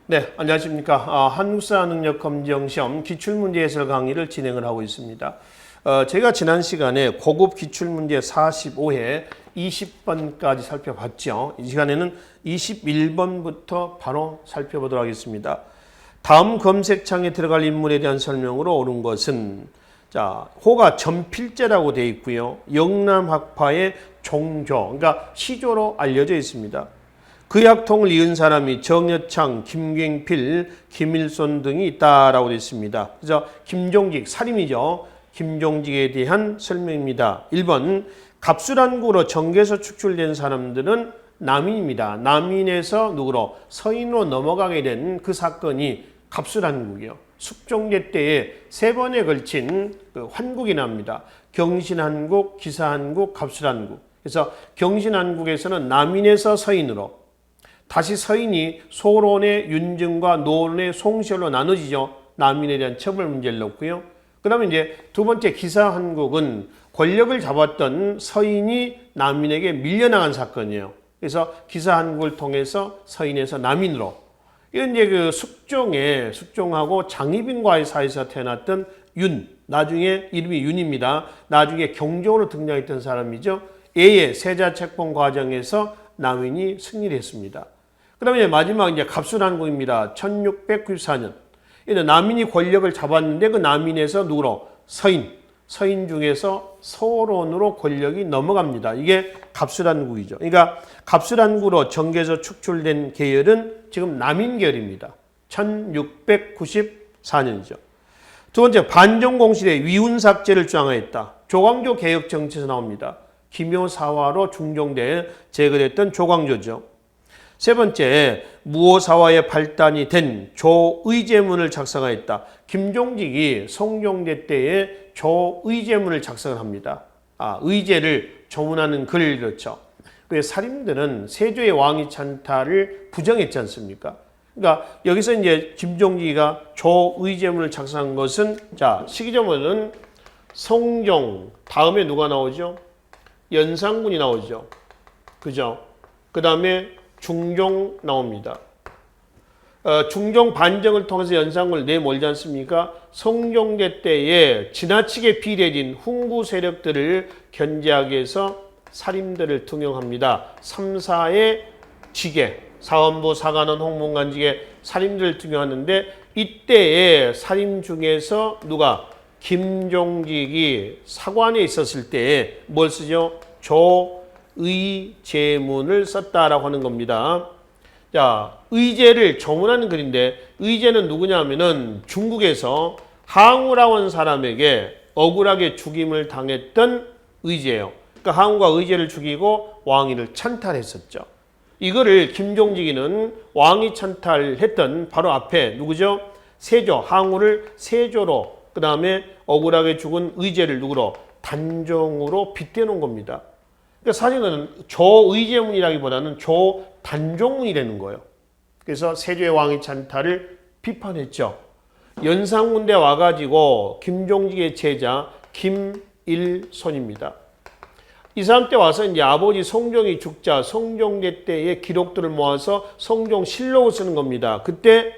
네, 안녕하십니까. 한국사능력검정시험 기출문제 해설 강의를 진행을 하고 있습니다. 제가 지난 시간에 고급 기출문제 45회 20번까지 살펴봤죠. 이 시간에는 21번부터 바로 살펴보도록 하겠습니다. 다음 검색창에 들어갈 인물에 대한 설명으로 옳은 것은 자, 호가 전필제라고 되어 있고요. 영남학파의 종조, 그러니까 시조로 알려져 있습니다. 그 약통을 이은 사람이 정여창, 김갱필, 김일손 등이 있다라고 되어 있습니다. 그래서 김종직, 살인이죠. 김종직에 대한 설명입니다. 1번, 갑술한구로 정계에서 축출된 사람들은 남인입니다. 남인에서 누구로? 서인으로 넘어가게 된 그 사건이 갑술한국이요. 숙종제 때에 3번에 걸친 그 환국이 납니다. 경신한국, 기사한국, 갑술한국. 그래서 경신한국에서는 남인에서 서인으로, 다시 서인이 소론의 윤증과 노론의 송시열로 나눠지죠. 남인에 대한 처벌 문제를 넣고요. 그 다음에 이제 두 번째 기사한국은 권력을 잡았던 서인이 남인에게 밀려나간 사건이에요. 그래서 기사한국을 통해서 서인에서 남인으로. 이건 이제 그 숙종하고 장희빈과의 사이에서 태어났던 윤, 나중에 이름이 윤입니다. 나중에 경종으로 등장했던 사람이죠. A의 세자책봉 과정에서 남인이 승리를 했습니다. 그 다음에 마지막 이제 갑술한국입니다. 1694년. 남인이 권력을 잡았는데 그 남인에서 누구로? 서인 중에서 소론으로 권력이 넘어갑니다. 이게 갑술한국이죠. 그러니까 갑술한국으로 정계에서 축출된 계열은 지금 남인계열입니다. 1694년이죠. 두 번째, 반정공실의 위훈삭제를 주장하였다. 조광조 개혁 정치에서 나옵니다. 기묘사화로 중종대에 제거됐던 조광조죠. 세 번째, 무오사화의 발단이 된 조의제문을 작성하였다. 김종직이 성종대 때에 조의제문을 작성을 합니다. 의제를 조문하는 글을 그렇죠. 그 사림들은 세조의 왕위 찬탈을 부정했지 않습니까? 그러니까 여기서 이제 김종직이가 조의제문을 작성한 것은 자, 시기적으로는 성종 다음에 누가 나오죠? 연산군이 나오죠. 그죠? 그 다음에 중종 나옵니다. 중종 반정을 통해서 연산군을 내몰지 않습니까? 성종대 때에 지나치게 비례진 훈구 세력들을 견제하기 위해서 사림들을 등용합니다. 3사의 직에, 사원부, 사관원, 홍문관직에 사림들을 등용하는데 이때에 사림 중에서 누가? 김종직이 사관에 있었을 때에 뭘 쓰죠? 조의제문을 썼다라고 하는 겁니다. 자, 의제를 조문하는 글인데 의제는 누구냐 하면은 중국에서 항우라고 하는 사람에게 억울하게 죽임을 당했던 의제예요. 그러니까 항우가 의제를 죽이고 왕위를 찬탈했었죠. 이거를 김종직이는 왕위 찬탈했던 바로 앞에 누구죠? 세조, 항우를 세조로, 그 다음에 억울하게 죽은 의제를 누구로? 단종으로 빗대놓은 겁니다. 그러니까 사실은 조의제문이라기보다는 조단종문이라는 거예요. 그래서 세조의 왕위 찬탈을 비판했죠. 연산군대 와가지고 김종직의 제자 김일손입니다. 이 사람 때 와서 이제 아버지 성종이 죽자 성종대 때의 기록들을 모아서 성종실록을 쓰는 겁니다. 그때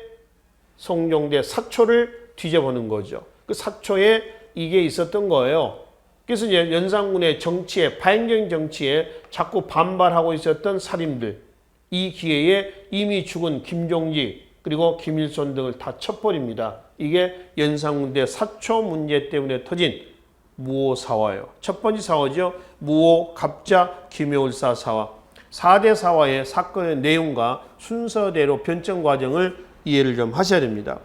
성종대 사초를 뒤져보는 거죠. 그 사초에 이게 있었던 거예요. 그래서 이제 연산군의 정치에, 파행적인 정치에 자꾸 반발하고 있었던 사림들, 이 기회에 이미 죽은 김종직 그리고 김일손 등을 다 쳐버립니다. 이게 연산군대 사초 문제 때문에 터진 무오사화예요. 첫 번째 사화죠. 무오, 갑자, 김효을사 사화. 4대 사화의 사건의 내용과 순서대로 변정 과정을 이해를 좀 하셔야 됩니다.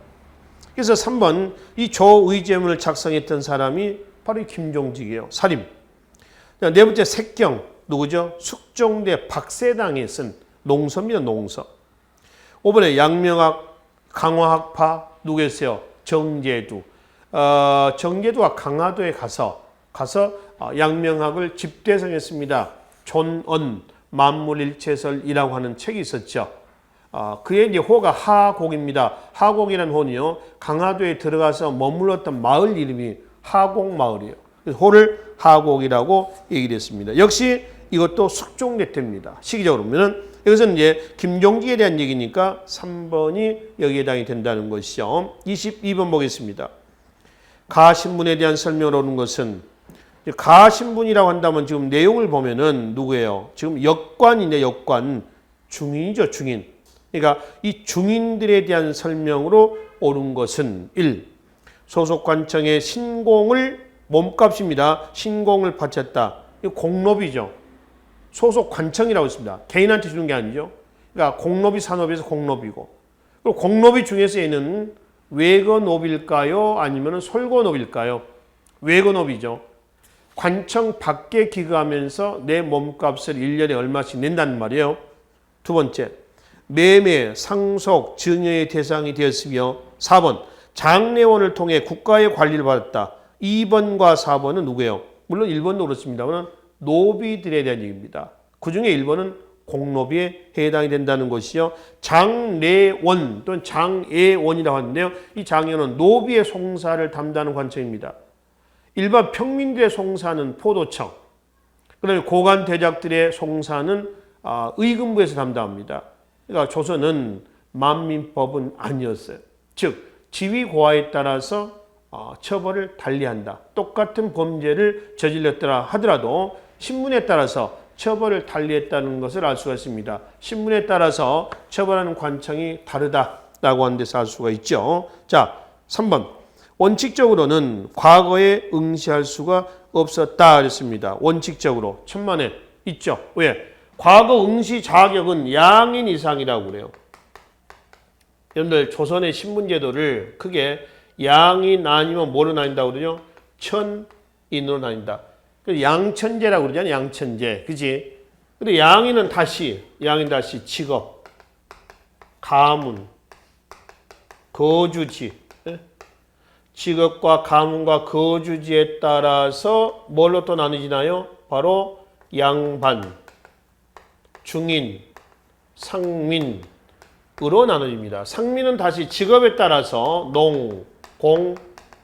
그래서 3번, 이 조의제문을 작성했던 사람이 바로 이 김종직이에요. 사림. 네 번째, 색경. 누구죠? 숙종대 박세당이 쓴 농서입니다. 농서. 5번에 양명학, 강화학파 누구였어요? 정제두. 정제두가 강화도에 가서 양명학을 집대성했습니다. 존언, 만물일체설이라고 하는 책이 있었죠. 그의 이제 호가 하곡입니다. 하곡이라는 호는요, 강화도에 들어가서 머물렀던 마을 이름이 하곡마을이에요. 호를 하곡이라고 얘기를 했습니다. 역시 이것도 숙종대 때입니다. 시기적으로 보면 이것은 이제 김종직에 대한 얘기니까 3번이 여기에 해당이 된다는 것이죠. 22번 보겠습니다. 가신분에 대한 설명을 오는 것은 가신분이라고 한다면 지금 내용을 보면은 누구예요? 지금 역관인데 역관 중인이죠, 중인. 그러니까 이 중인들에 대한 설명으로 옳은 것은 1. 소속관청의 신공을 몸값입니다. 신공을 바쳤다. 이거 공로비죠. 소속관청이라고 있습니다. 개인한테 주는 게 아니죠. 그러니까 공로비 산업에서 공로비고. 그리고 공로비 중에서 얘는 외거노비일까요? 아니면 솔거노비일까요? 외거노비죠. 관청 밖에 기거하면서 내 몸값을 1년에 얼마씩 낸다는 말이에요. 두 번째, 매매, 상속, 증여의 대상이 되었으며 4번, 장례원을 통해 국가의 관리를 받았다. 2번과 4번은 누구예요? 물론 1번도 그렇습니다만 노비들에 대한 얘기입니다. 그중에 1번은 공로비에 해당이 된다는 것이요. 장례원 또는 장애원이라고 하는데요. 이 장애원은 노비의 송사를 담당하는 관청입니다. 일반 평민들의 송사는 포도청, 그다음에 고관 대작들의 송사는 의금부에서 담당합니다. 그러니까 조선은 만민법은 아니었어요. 즉 지위 고하에 따라서 처벌을 달리한다. 똑같은 범죄를 저질렀더라 하더라도 신분에 따라서 처벌을 달리했다는 것을 알 수가 있습니다. 신분에 따라서 처벌하는 관청이 다르다라고 하는 데서 알 수가 있죠. 자, 3번. 원칙적으로는 과거에 응시할 수가 없었다 그랬습니다. 원칙적으로 천만에 있죠. 왜? 과거 응시 자격은 양인 이상이라고 그래요. 여러분들 조선의 신분제도를 크게 양인 아니면 뭐로 나뉜다고 그러죠? 천인으로 나뉜다. 양천제라고 그러잖아요. 양천제. 그지? 근데 양인은 양인 다시 직업, 가문, 거주지. 직업과 가문과 거주지에 따라서 뭘로 또 나눠지나요? 바로 양반, 중인, 상민으로 나눠집니다. 상민은 다시 직업에 따라서 농, 공,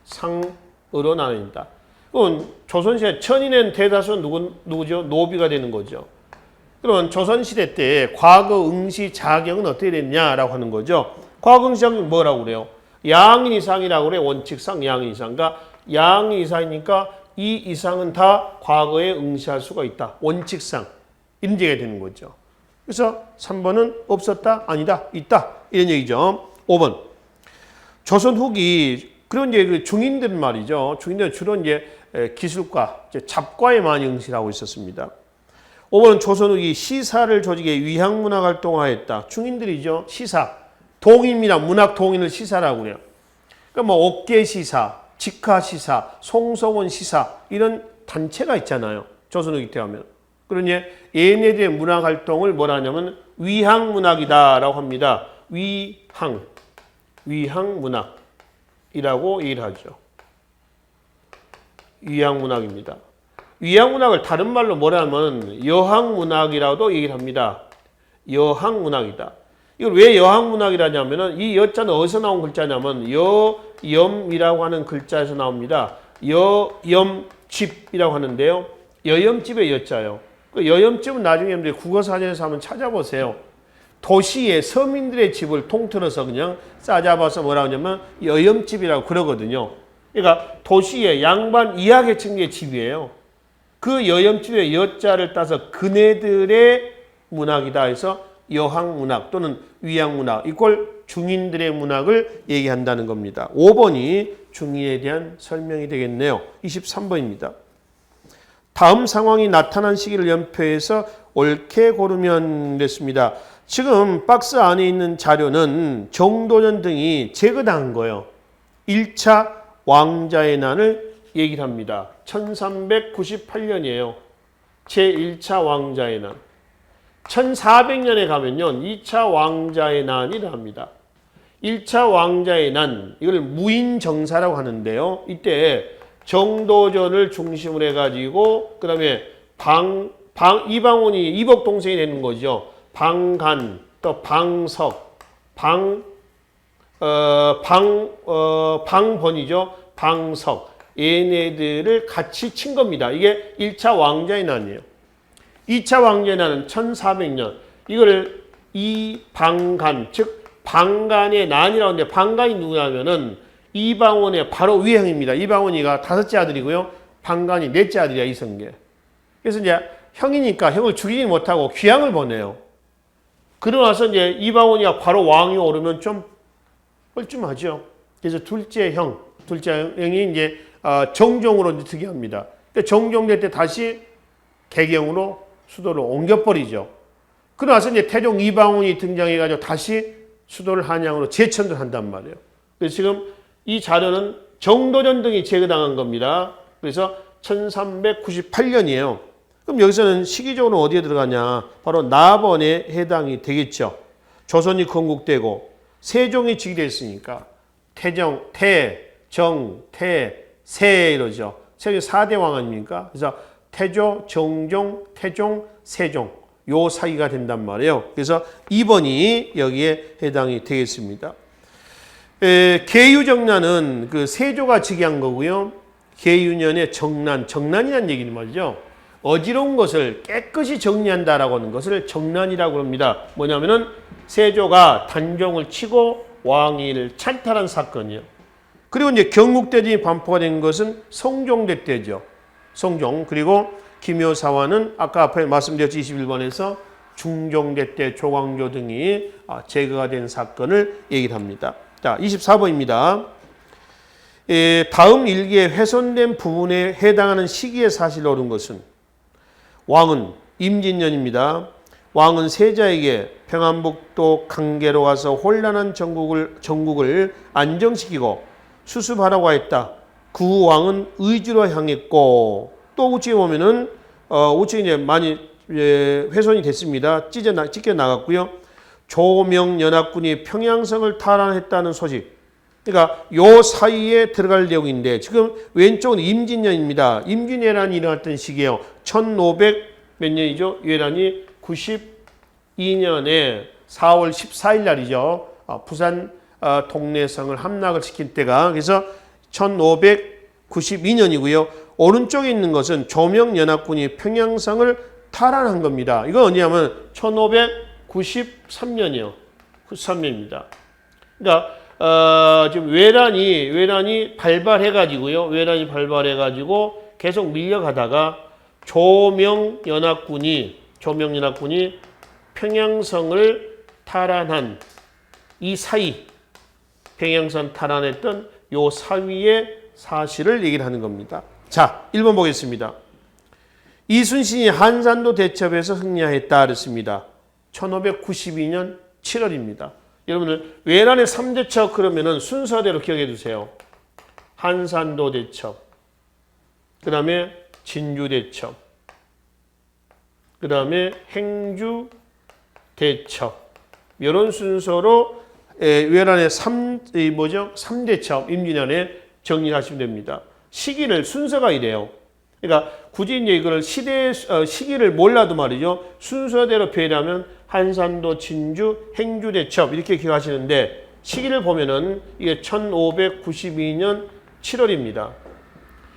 상으로 나눠집니다. 그럼 조선시대 천인의 대다수는 누구죠? 노비가 되는 거죠. 그럼 조선시대 때 과거 응시 자격은 어떻게 됐냐라고 하는 거죠. 과거 응시 자격은 뭐라고 그래요? 양인 이상이라고 그래. 원칙상 양인 이상. 그러니까 양인 이상이니까 이 이상은 다 과거에 응시할 수가 있다. 원칙상 인정이 되는 거죠. 그래서 3번은 없었다, 아니다, 있다 이런 얘기죠. 5번 조선 후기 그런 이제 그 중인들 말이죠. 중인들은 주로 이제 기술과 잡과에 많이 응시를 하고 있었습니다. 5번은 조선 후기 시사를 조직해 위향문학 활동하였다. 중인들이죠. 시사. 동인이나 문학 동인을 시사라고 그래요. 그러니까 뭐 옥계 시사, 직하 시사, 송성원 시사 이런 단체가 있잖아요. 조선 후기 때 하면. 그러니 얘네들의 문학 활동을 뭐라 하냐면 위향문학이다라고 합니다. 위향문학이라고 얘기를 하죠. 위향문학입니다. 위향문학을 다른 말로 뭐라 하면 여학문학이라고도 얘기를 합니다. 여학문학이다. 이걸 왜 여학문학이라냐면은 이 여자는 어디서 나온 글자냐면 여염이라고 하는 글자에서 나옵니다. 여염집이라고 하는데요. 여염집의 여자요. 그 여염집은 나중에 여러분들이 국어사전에서 한번 찾아보세요. 도시의 서민들의 집을 통틀어서 그냥 싸잡아서 뭐라고 하냐면 여염집이라고 그러거든요. 그러니까 도시의 양반 이하계층의 집이에요. 그 여염집의 여자를 따서 그네들의 문학이다 해서 여학문학 또는 위향문학 이걸 중인들의 문학을 얘기한다는 겁니다. 5번이 중인에 대한 설명이 되겠네요. 23번입니다. 다음 상황이 나타난 시기를 연표해서 옳게 고르면 됐습니다. 지금 박스 안에 있는 자료는 정도전 등이 제거당한 거예요. 1차 왕자의 난을 얘기를 합니다. 1398년이에요. 제1차 왕자의 난. 1400년에 가면요. 2차 왕자의 난이라 합니다. 1차 왕자의 난, 이걸 무인정사라고 하는데요. 이때 정도전을 중심으로 해가지고 그 다음에 이방원이 이복 동생이 되는 거죠. 방간, 또 방석, 방번이죠. 방석. 얘네들을 같이 친 겁니다. 이게 1차 왕자의 난이에요. 2차 왕자의 난은 1400년. 이거를 이방간, 즉 방간의 난이라고 하는데 방간이 누구냐면은 이방원의 바로 위형입니다. 이방원이가 다섯째 아들이고요. 방간이 넷째 아들이야, 이성계. 그래서 이제 형이니까 형을 죽이지 못하고 귀양을 보내요. 그러고 나서 이제 이방원이가 바로 왕이 오르면 좀 뻘쭘하죠. 그래서 둘째 형이 이제 정종으로 이제 즉위합니다. 정종될 때 다시 개경으로 수도를 옮겨버리죠. 그러고 나서 이제 태종 이방원이 등장해가지고 다시 수도를 한양으로 재천을 한단 말이에요. 그래서 지금 이 자료는 정도전 등이 제거당한 겁니다. 그래서 1398년이에요. 그럼 여기서는 시기적으로 어디에 들어가냐? 바로 나번에 해당이 되겠죠. 조선이 건국되고 세종이 즉위됐으니까 태정, 태, 정, 태, 세 이러죠. 세계 4대 왕 아닙니까? 그래서 태조, 정종, 태종, 세종 요 사이가 된단 말이에요. 그래서 2번이 여기에 해당이 되겠습니다. 계유정난은 그 세조가 즉위한 거고요. 계유년의 정난이라는 얘기는 말이죠. 어지러운 것을 깨끗이 정리한다라고 하는 것을 정난이라고 합니다. 뭐냐면은 세조가 단종을 치고 왕위를 찬탈한 사건이요. 그리고 이제 경국대전이 반포가 된 것은 성종대 때죠. 성종. 그리고 기묘사화는 아까 앞에 말씀드렸죠. 21번에서 중종대 때 조광조 등이 제거가 된 사건을 얘기를 합니다. 자, 24번입니다. 다음 일기에 훼손된 부분에 해당하는 시기의 사실을 옳은 것은 왕은 임진년입니다. 왕은 세자에게 평안북도 강계로 가서 혼란한 전국을 안정시키고 수습하라고 했다. 그 후 왕은 의주로 향했고 또 우측에 보면은 우측에 이제 많이 훼손이 됐습니다. 찢겨 나갔고요. 조명연합군이 평양성을 탈환했다는 소식. 그러니까 요 사이에 들어갈 내용인데 지금 왼쪽은 임진년입니다. 임진왜란이 일어났던 시기예요. 1500 몇 년이죠? 외란이 92년에 4월 14일 날이죠. 부산 동래성을 함락을 시킨 때가 그래서 1592년이고요. 오른쪽에 있는 것은 조명연합군이 평양성을 탈환한 겁니다. 이건 언제냐면 1593년이요. 93년입니다. 그러니까 지금 외란이 발발해가지고요. 계속 밀려가다가 조명연합군이 평양성을 탈환한 이 사이, 평양성 탈환했던 요 사위의 사실을 얘기를 하는 겁니다. 자, 1번 보겠습니다. 이순신이 한산도 대첩에서 승리하였다 그랬습니다. 1592년 7월입니다. 여러분들 외란의 3대첩 그러면은 순서대로 기억해 두세요. 한산도 대첩, 그 다음에 진주 대첩, 그 다음에 행주 대첩 이런 순서로 외란의 3대첩 임진년에 정리하시면 됩니다. 시기를 순서가 이래요. 그러니까 굳이 이제 이거를 시기를 몰라도 말이죠. 순서대로 표현하면 한산도, 진주, 행주 대첩 이렇게 기억하시는데 시기를 보면은 이게 1592년 7월입니다.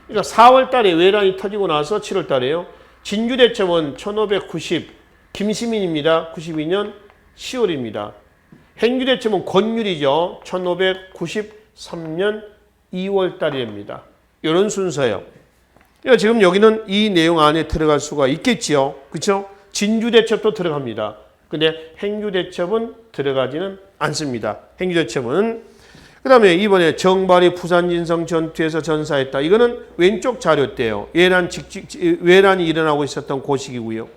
그러니까 4월 달에 외란이 터지고 나서 7월 달에요. 진주 대첩은 1590 김시민입니다. 92년 10월입니다. 행주 대첩은 권율이죠. 1593년 2월 달입니다. 이런 순서예요. 그러니까 지금 여기는 이 내용 안에 들어갈 수가 있겠지요. 그렇죠? 진주 대첩도 들어갑니다. 근데 행주 대첩은 들어가지는 않습니다. 행주 대첩은 그 다음에 이번에 정발이 부산진성 전투에서 전사했다. 이거는 왼쪽 자료 때요. 외란이 일어나고 있었던 그 시기고요.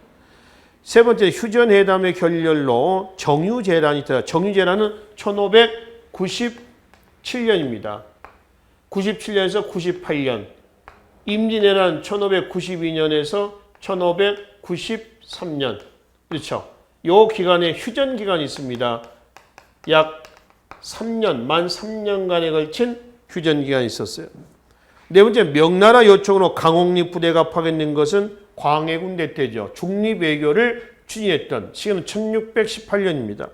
세 번째 휴전회담의 결렬로 정유재란이 있다. 정유재란은 1597년입니다. 97년에서 98년. 임진왜란 1592년에서 1593년. 그렇죠. 요 기간에 휴전 기간이 있습니다. 약 3년, 만 3년간에 걸친 휴전 기간이 있었어요. 네 번째, 명나라 요청으로 강홍리 부대가 파견된 것은 광해군대 때죠. 중립외교를 추진했던 시기는 1618년입니다.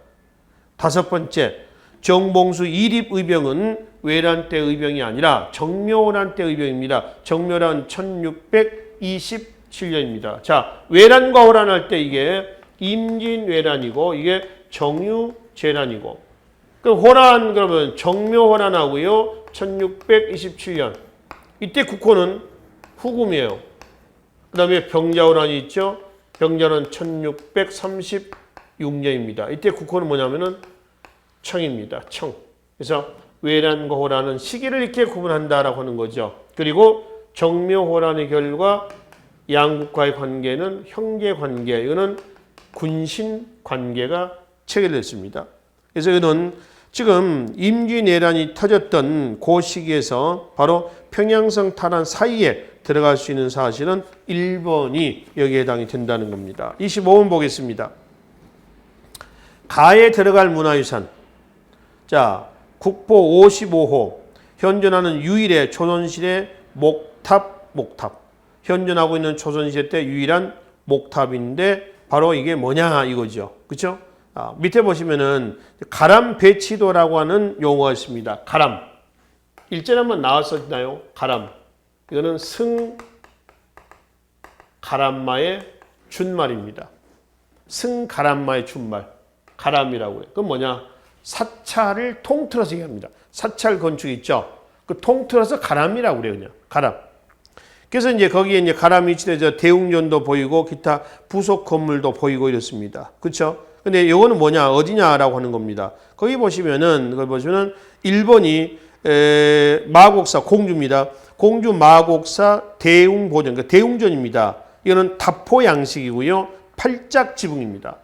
다섯 번째, 정봉수 이립의병은 외란 때 의병이 아니라 정묘란 때 의병입니다. 정묘란 1627년입니다. 자, 외란과 호란할 때 이게 임진왜란이고 이게 정유재란이고. 그럼 호란 그러면 정묘호란하고요. 1627년. 이때 국호는 후금이에요. 그 다음에 병자호란이 있죠. 병자호란 1636년입니다. 이때 국호는 뭐냐면은 청입니다. 청. 그래서 외란과 호란은 시기를 이렇게 구분한다라고 하는 거죠. 그리고 정묘호란의 결과 양국과의 관계는 형제관계, 이거는 군신관계가 체결됐습니다. 그래서 이거는 지금 임진왜란이 터졌던 그 시기에서 바로 평양성 탈환 사이에 들어갈 수 있는 사실은 1번이 여기에 해당이 된다는 겁니다. 25번 보겠습니다. 가에 들어갈 문화유산. 자, 국보 55호. 현존하는 유일의 조선시대 목탑. 현존하고 있는 조선시대 때 유일한 목탑인데 바로 이게 뭐냐 이거죠. 그렇죠? 밑에 보시면은 가람 배치도라고 하는 용어가 있습니다. 가람. 일전에 한번 나왔었나요? 가람. 이거는 승 가람마의 준말입니다. 승 가람마의 준말. 가람이라고 해요. 그건 뭐냐? 사찰을 통틀어서 얘기합니다. 사찰 건축 있죠? 그 통틀어서 가람이라고 그래요, 그냥. 가람. 그래서 이제 거기에 이제 가람이 위치돼서 대웅전도 보이고 기타 부속 건물도 보이고 이렇습니다. 그렇죠? 근데 이거는 뭐냐, 어디냐라고 하는 겁니다. 거기 보시면은, 그걸 보시면은 1번이 마곡사 공주입니다. 공주 마곡사 대웅보전, 그러니까 대웅전입니다. 이거는 다포 양식이고요. 팔짝 지붕입니다.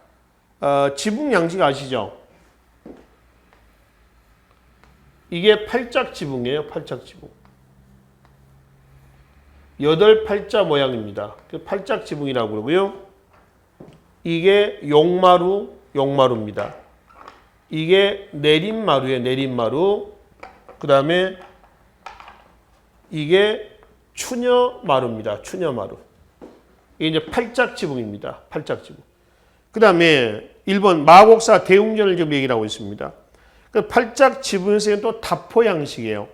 지붕 양식 아시죠? 이게 팔짝 지붕이에요. 팔짝 지붕. 8팔자 모양입니다. 팔짝 지붕이라고 그러고요. 이게 용마루입니다. 이게 내림마루예요. 내림마루. 그 다음에 이게 추녀마루입니다. 추녀마루. 이게 이제 팔짝 지붕입니다. 팔짝 지붕. 그 다음에 1번 마곡사 대웅전을 지금 얘기를 하고 있습니다. 그 팔짝 지붕에서는 또 다포 양식이에요.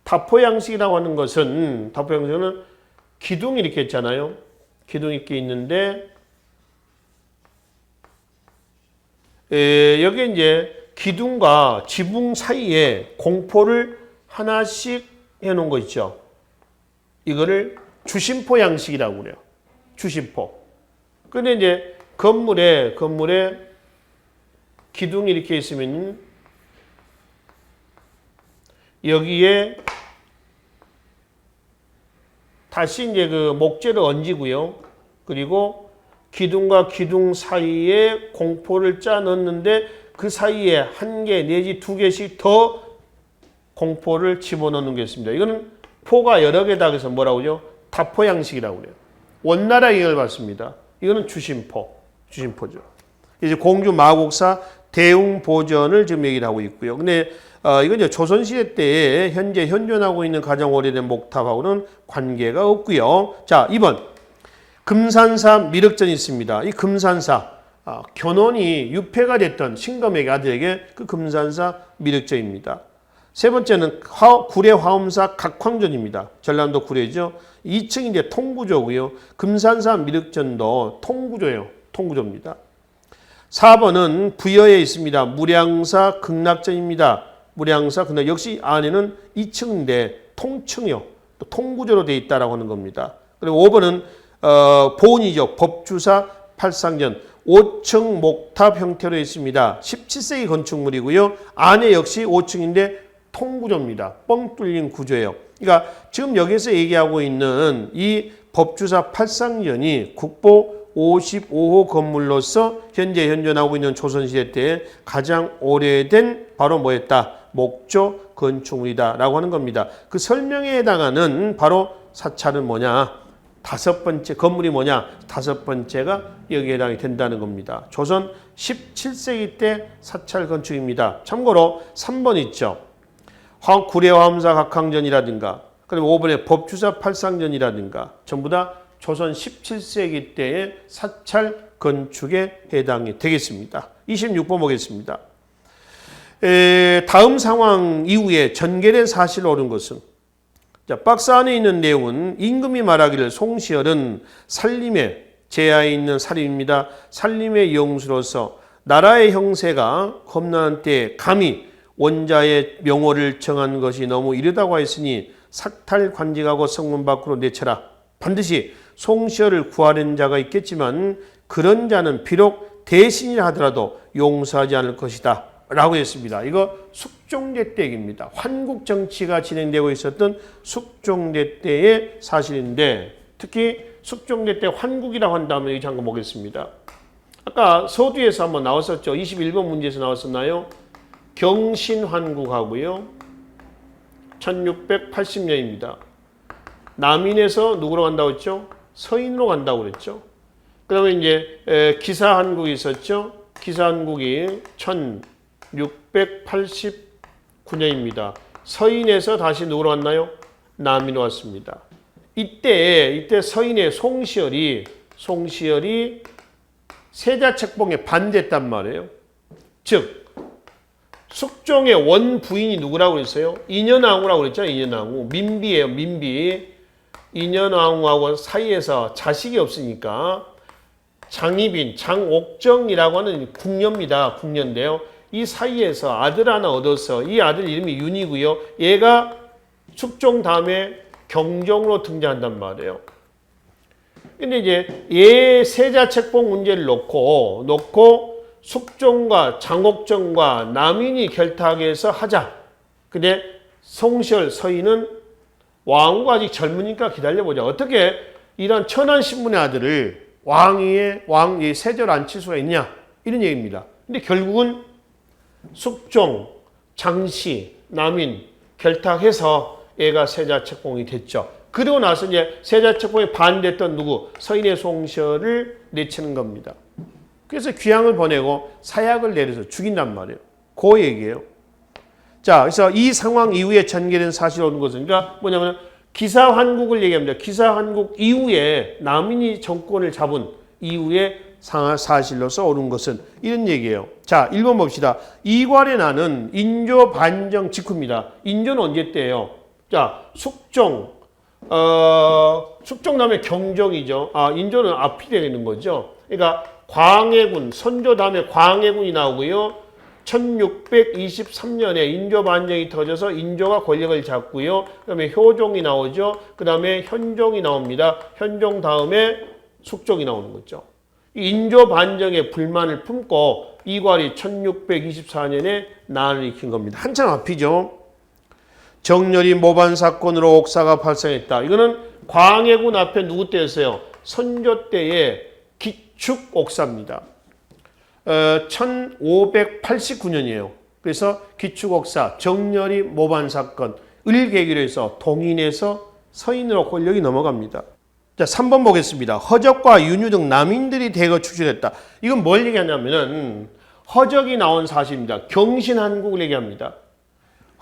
다포 양식이라고 하는 것은, 다포 양식은 기둥이 이렇게 있잖아요. 기둥이 이렇게 있는데, 여기에 이제 기둥과 지붕 사이에 공포를 하나씩 해놓은 거 있죠. 이거를 주심포 양식이라고 그래요. 주심포. 근데 이제 건물에 기둥이 이렇게 있으면 여기에 다시 이제 그 목재를 얹이고요. 그리고 기둥과 기둥 사이에 공포를 짜 넣는데 그 사이에 1개 내지 2개씩 더 공포를 집어넣는 게 있습니다. 이거는 포가 여러 개다 그래서 뭐라고 하죠? 다포 양식이라고 그래요. 원나라 영향을 받습니다. 이거는 주심포죠. 이제 공주 마곡사 대웅보전을 지금 얘기를 하고 있고요. 근데 이건 이제 조선시대 때에 현재 현존하고 있는 가장 오래된 목탑하고는 관계가 없고요. 자, 2번. 금산사 미륵전이 있습니다. 이 금산사, 견훤이 유폐가 됐던 신검의 아들에게 그 금산사 미륵전입니다. 세 번째는 구례 화엄사 각황전입니다. 전라도 구례죠. 2층이 이제 통구조고요. 금산사 미륵전도 통구조예요. 통구조입니다. 4번은 부여에 있습니다. 무량사 극락전입니다. 무량사 극락 역시 안에는 2층인데 통층이요. 또 통구조로 되어 있다라고 하는 겁니다. 그리고 5번은 보은이죠. 법주사 팔상전 5층 목탑 형태로 있습니다. 17세기 건축물이고요. 안에 역시 5층인데 통구조입니다. 뻥 뚫린 구조예요. 그러니까 지금 여기서 얘기하고 있는 이 법주사 팔상전이 국보 55호 건물로서 현재 현존하고 있는 조선시대 때 가장 오래된 바로 뭐였다? 목조 건축물이다라고 하는 겁니다. 그 설명에 해당하는 바로 사찰은 뭐냐? 5번째 건물이 뭐냐? 5번째가 여기에 해당이 된다는 겁니다. 조선 17세기 때 사찰 건축입니다. 참고로 3번 있죠. 구례 화엄사 각황전이라든가 그리고 5번에 법주사 팔상전이라든가 전부 다 조선 17세기 때의 사찰 건축에 해당이 되겠습니다. 26번 보겠습니다. 다음 상황 이후에 전개된 사실로 옳은 것은 자, 박스 안에 있는 내용은 임금이 말하기를 송시열은 살림에 제하에 있는 살림입니다. 살림의 영수로서 나라의 형세가 험난한 때에 감히 원자의 명호를 정한 것이 너무 이르다고 하였으니 삭탈 관직하고 성문 밖으로 내쳐라. 반드시 송시어를 구하는 자가 있겠지만 그런 자는 비록 대신이라 하더라도 용서하지 않을 것이다 라고 했습니다. 이거 숙종제 때 얘기입니다. 환국 정치가 진행되고 있었던 숙종제 때의 사실인데 특히 숙종제 때 환국이라고 한다면 여기 잠깐 보겠습니다. 아까 서두에서 한번 나왔었죠. 21번 문제에서 나왔었나요? 경신환국하고요. 1680년입니다. 남인에서 누구로 간다고 했죠? 서인으로 간다고 그랬죠. 그 다음에 이제 기사한국이 있었죠. 기사한국이 1689년입니다. 서인에서 다시 누구로 왔나요? 남인으로 왔습니다. 이때 서인의 송시열이 세자책봉에 반대했단 말이에요. 즉 숙종의 원부인이 누구라고 그랬어요? 인현왕후라고 그랬잖아요. 인현왕후. 민비예요. 민비. 인현왕후하고 사이에서 자식이 없으니까 장희빈, 장옥정이라고 하는 궁녀입니다. 궁녀인데요. 이 사이에서 아들 하나 얻어서 이 아들 이름이 윤이고요. 얘가 숙종 다음에 경종으로 등장한단 말이에요. 근데 이제 얘 세자책봉 문제를 놓고 숙종과 장옥정과 남인이 결탁해서 하자. 근데 송시열, 서인은 왕후가 아직 젊으니까 기다려보자. 어떻게 이런 천안신문의 아들을 왕위의 세자로 앉힐 수가 있냐. 이런 얘기입니다. 근데 결국은 숙종, 장씨, 남인 결탁해서 얘가 세자책봉이 됐죠. 그리고 나서 이제 세자책봉에 반대했던 누구? 서인의 송시열을 내치는 겁니다. 그래서 귀양을 보내고 사약을 내려서 죽인단 말이에요. 그 얘기예요. 자, 그래서 이 상황 이후에 전개된 사실이 오는 것은 그러니까 뭐냐면 기사환국을 얘기합니다. 기사환국 이후에 남인이 정권을 잡은 이후에 사실로서 오는 것은 이런 얘기예요. 자, 1번 봅시다. 이괄의 나는 인조 반정 직후입니다. 인조는 언제 때예요? 자, 숙종 다음에 경종이죠. 인조는 앞이 되는 거죠. 그러니까 광해군, 선조 다음에 광해군이 나오고요. 1623년에 인조 반정이 터져서 인조가 권력을 잡고요. 그 다음에 효종이 나오죠. 그 다음에 현종이 나옵니다. 현종 다음에 숙종이 나오는 거죠. 인조 반정에 불만을 품고 이괄이 1624년에 난을 일으킨 겁니다. 한참 앞이죠. 정렬이 모반 사건으로 옥사가 발생했다. 이거는 광해군 앞에 누구 때였어요? 선조 때의 기축 옥사입니다. 1589년이에요. 그래서 기축 옥사, 정렬이 모반 사건을 계기로 해서 동인에서 서인으로 권력이 넘어갑니다. 자, 3번 보겠습니다. 허적과 윤유 등 남인들이 대거 축출했다. 이건 뭘 얘기하냐면은 허적이 나온 사실입니다. 경신한국을 얘기합니다.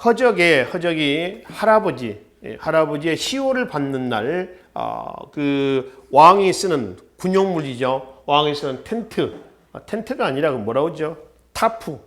허적이 할아버지의 시호를 받는 날, 그 왕이 쓰는 군용물이죠. 왕이 쓰는 텐트가 아니라 뭐라고 하죠? 타프.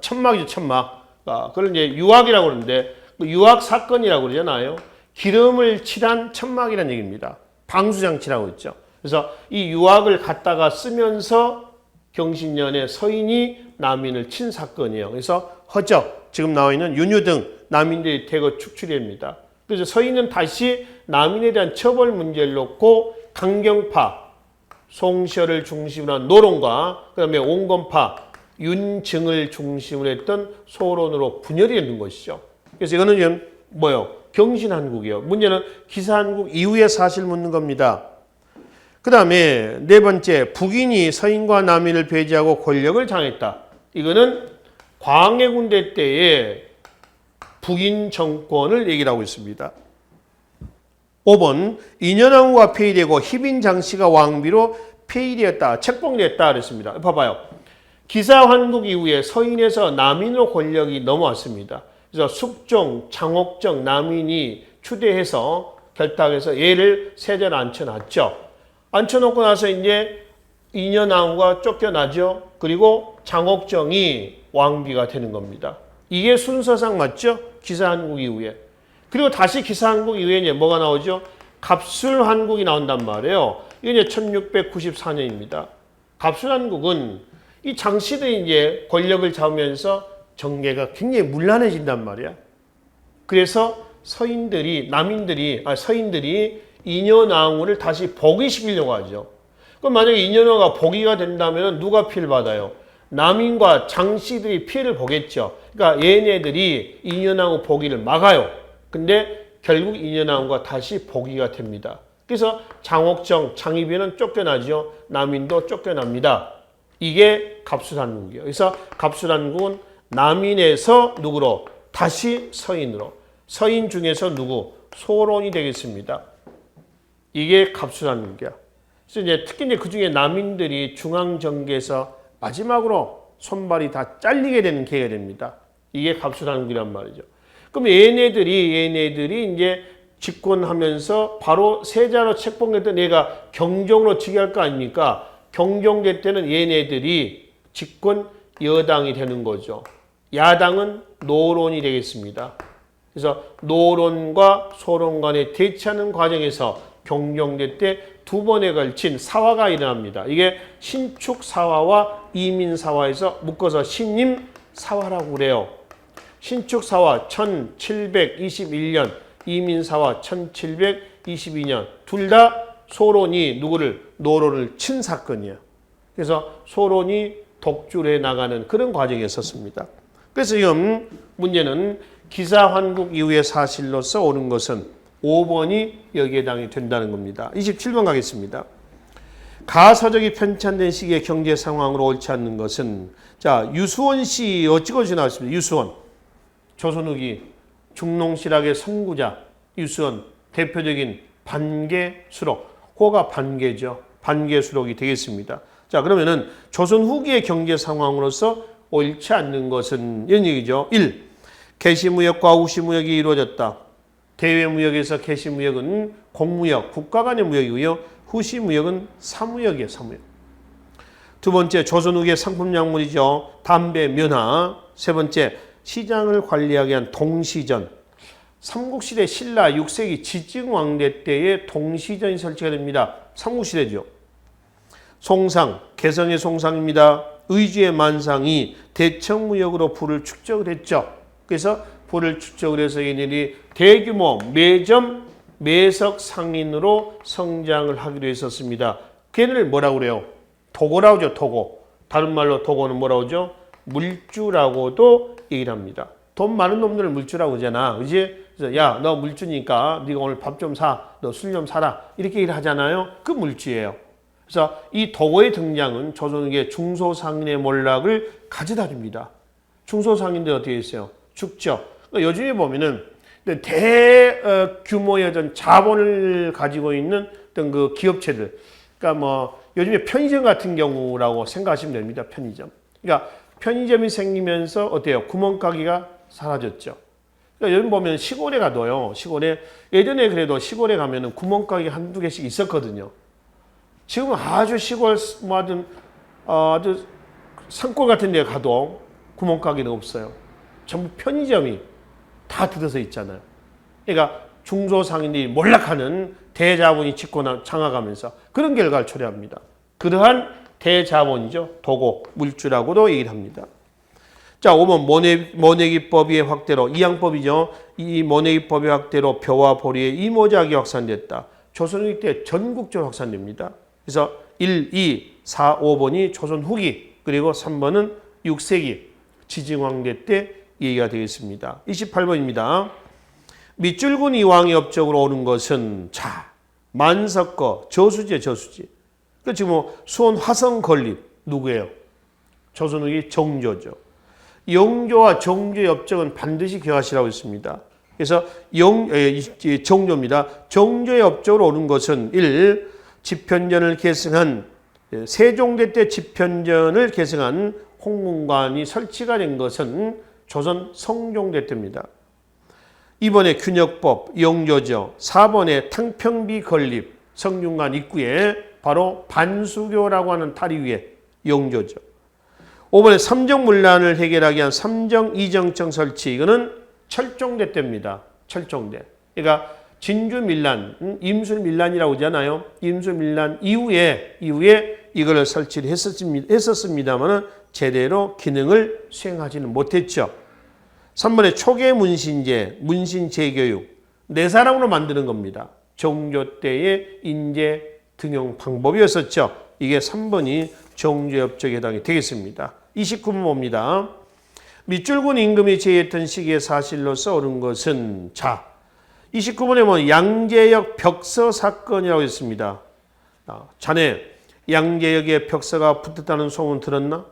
천막이죠, 천막. 그걸 이제 유학이라고 그러는데, 유학 사건이라고 그러잖아요. 기름을 칠한 천막이라는 얘기입니다. 방수장치라고 했죠. 그래서 이 유학을 갖다가 쓰면서 경신년에 서인이 남인을 친 사건이에요. 그래서 허적, 지금 나와 있는 윤유 등 남인들이 대거 축출됩니다. 그래서 서인은 다시 남인에 대한 처벌 문제를 놓고 강경파, 송시열을 중심으로 한 노론과 그 다음에 온건파, 윤증을 중심으로 했던 소론으로 분열이 되는 것이죠. 그래서 이거는 지금 뭐예요? 경신한국이요. 문제는 기사한국 이후의 사실 묻는 겁니다. 그 다음에 네 번째, 북인이 서인과 남인을 배제하고 권력을 장했다. 이거는 광해군대 때의 북인 정권을 얘기를 하고 있습니다. 5번, 인현왕후가 폐위되고 희빈 장씨가 왕비로 폐위되었다, 책봉되었다 그랬습니다. 봐봐요. 기사환국 이후에 서인에서 남인으로 권력이 넘어왔습니다. 그래서 숙종, 장옥정, 남인이 추대해서 결탁해서 얘를 세자로 앉혀놨죠. 앉혀놓고 나서 이제 인현왕후가 쫓겨나죠. 그리고 장옥정이 왕비가 되는 겁니다. 이게 순서상 맞죠? 기사한국 이후에. 그리고 다시 기사한국 이후에 이제 뭐가 나오죠? 갑술한국이 나온단 말이에요. 이게 이제 1694년입니다. 갑수단국은 이 장씨들이 이제 권력을 잡으면서 정계가 굉장히 문란해진단 말이야. 그래서 서인들이 인현왕후를 다시 복위시키려고 하죠. 그럼 만약에 인현왕후가 복위가 된다면 누가 피해를 받아요? 남인과 장씨들이 피해를 보겠죠. 그러니까 얘네들이 인현왕후 복위를 막아요. 근데 결국 인현왕후가 다시 복위가 됩니다. 그래서 장옥정, 장희빈은 쫓겨나죠. 남인도 쫓겨납니다. 이게 갑수단국이에요. 그래서 갑수단국은 남인에서 누구로? 다시 서인으로. 서인 중에서 누구? 소론이 되겠습니다. 이게 갑수단국이야. 그래서 이제 특히 이제 그 중에 남인들이 중앙정계에서 마지막으로 손발이 다 잘리게 되는 계기가 됩니다. 이게 갑수단국이란 말이죠. 그럼 얘네들이 이제 집권하면서 바로 세자로 책봉했던 얘가 경종으로 즉위할 거 아닙니까? 경종대 때는 얘네들이 집권 여당이 되는 거죠. 야당은 노론이 되겠습니다. 그래서 노론과 소론 간에 대치하는 과정에서 경종대 때 두 번에 걸친 사화가 일어납니다. 이게 신축사화와 이민사화에서 묶어서 신임사화라고 그래요. 신축사화 1721년, 이민사화 1722년 둘 다 소론이 노론을 친 사건이에요. 그래서 소론이 독주를 해나가는 그런 과정이었었습니다. 그래서 지금 문제는 기사환국 이후의 사실로서 옳은 것은 5번이 여기에 해당이 된다는 겁니다. 27번 가겠습니다. 가서적이 편찬된 시기의 경제 상황으로 옳지 않는 것은 자 유수원 씨 어찌고지 나왔습니다. 유수원 조선 후기 중농실학의 선구자 유수원 대표적인 반계수록 호가 반계죠. 반계수록이 되겠습니다. 자 그러면은 조선 후기의 경제 상황으로서 옳지 않는 것은 이런 얘기죠. 1. 개시무역과 우시무역이 이루어졌다. 대외무역에서 개시무역은 공무역, 국가 간의 무역이고요. 후시무역은 사무역이에요. 사무역. 두 번째, 조선 후기의 상품 약물이죠. 담배, 면화. 세 번째, 시장을 관리하기 위한 동시전. 삼국시대 신라 6세기 지증왕대 때에 동시전이 설치가 됩니다. 삼국시대죠. 송상, 개성의 송상입니다. 의주의 만상이 대청무역으로 부를 축적을 했죠. 그래서 부를 축적을 해서 얘네들이 대규모 매점, 매석 상인으로 성장을 하기로 했었습니다. 걔네를 뭐라고 그래요? 도고라고 하죠. 도고. 다른 말로 도고는 뭐라고 하죠? 물주라고도 얘기를 합니다. 돈 많은 놈들을 물주라고 하잖아. 그지? 그래서 야, 너 물주니까 네가 오늘 밥 좀 사. 너 술 좀 사라. 이렇게 얘기를 하잖아요. 그 물주예요. 그래서 이 도고의 등장은 조선의 중소상인의 몰락을 가져다 줍니다. 중소상인들 어떻게 했어요? 죽죠. 요즘에 보면은 대규모의 어떤 자본을 가지고 있는 어떤 그 기업체들. 그러니까 뭐 요즘에 편의점 같은 경우라고 생각하시면 됩니다. 편의점. 그러니까 편의점이 생기면서 어때요? 구멍가게가 사라졌죠. 그러니까 요즘 보면 시골에 가도요. 시골에 예전에 그래도 시골에 가면은 구멍가게 한두 개씩 있었거든요. 지금 아주 시골 뭐 아주 산골 같은 데 가도 구멍가게는 없어요. 전부 편의점이 다 뜯어서 있잖아요. 그러니까 중소상인들이 몰락하는 대자본이 집권 장악하면서 그런 결과를 초래합니다. 그러한 대자본이죠. 도고, 물주라고도 얘기를 합니다. 자, 5번 모내기법의 확대로 이양법이죠. 이 모내기법의 확대로 벼와 보리의 이모작이 확산됐다. 조선 후기 때 전국적으로 확산됩니다. 그래서 1, 2, 4, 5번이 조선 후기 그리고 3번은 6세기 지증왕대 때 얘기가 되겠습니다. 28번입니다. 밑줄군 이왕의 업적으로 오는 것은 자 만석거 저수지에 저수지. 그 지금 뭐 수원 화성 건립 누구예요? 조선 후기 정조죠. 영조와 정조의 업적은 반드시 기억하시라고 했습니다. 그래서 정조입니다. 정조의 업적으로 오는 것은 1. 집현전을 계승한 세종대 때 집현전을 계승한 홍문관이 설치가 된 것은 조선 성종대 때입니다. 2번에 균역법 영조죠. 4번에 탕평비 건립 성균관 입구에 바로 반수교라고 하는 다리 위에 영조죠. 5번에 삼정문란을 해결하기 위한 삼정이정청 설치 이거는 철종대 때입니다. 철종대. 그러니까 진주밀란, 임술밀란이라고 하잖아요. 임술밀란 이후에 이걸 설치를 했었습니다만 제대로 기능을 수행하지는 못했죠. 3번에 초계 문신제, 문신 재교육. 네 사람으로 만드는 겁니다. 정조 때의 인재 등용 방법이었었죠. 이게 3번이 정조협적에 해당이 되겠습니다. 29번 봅니다. 밑줄군 임금이 제의했던 시기의 사실로서 옳은 것은 자 29번에 뭐 양재역 벽서 사건이라고 했습니다. 자네 양재역에 벽서가 붙었다는 소문 들었나?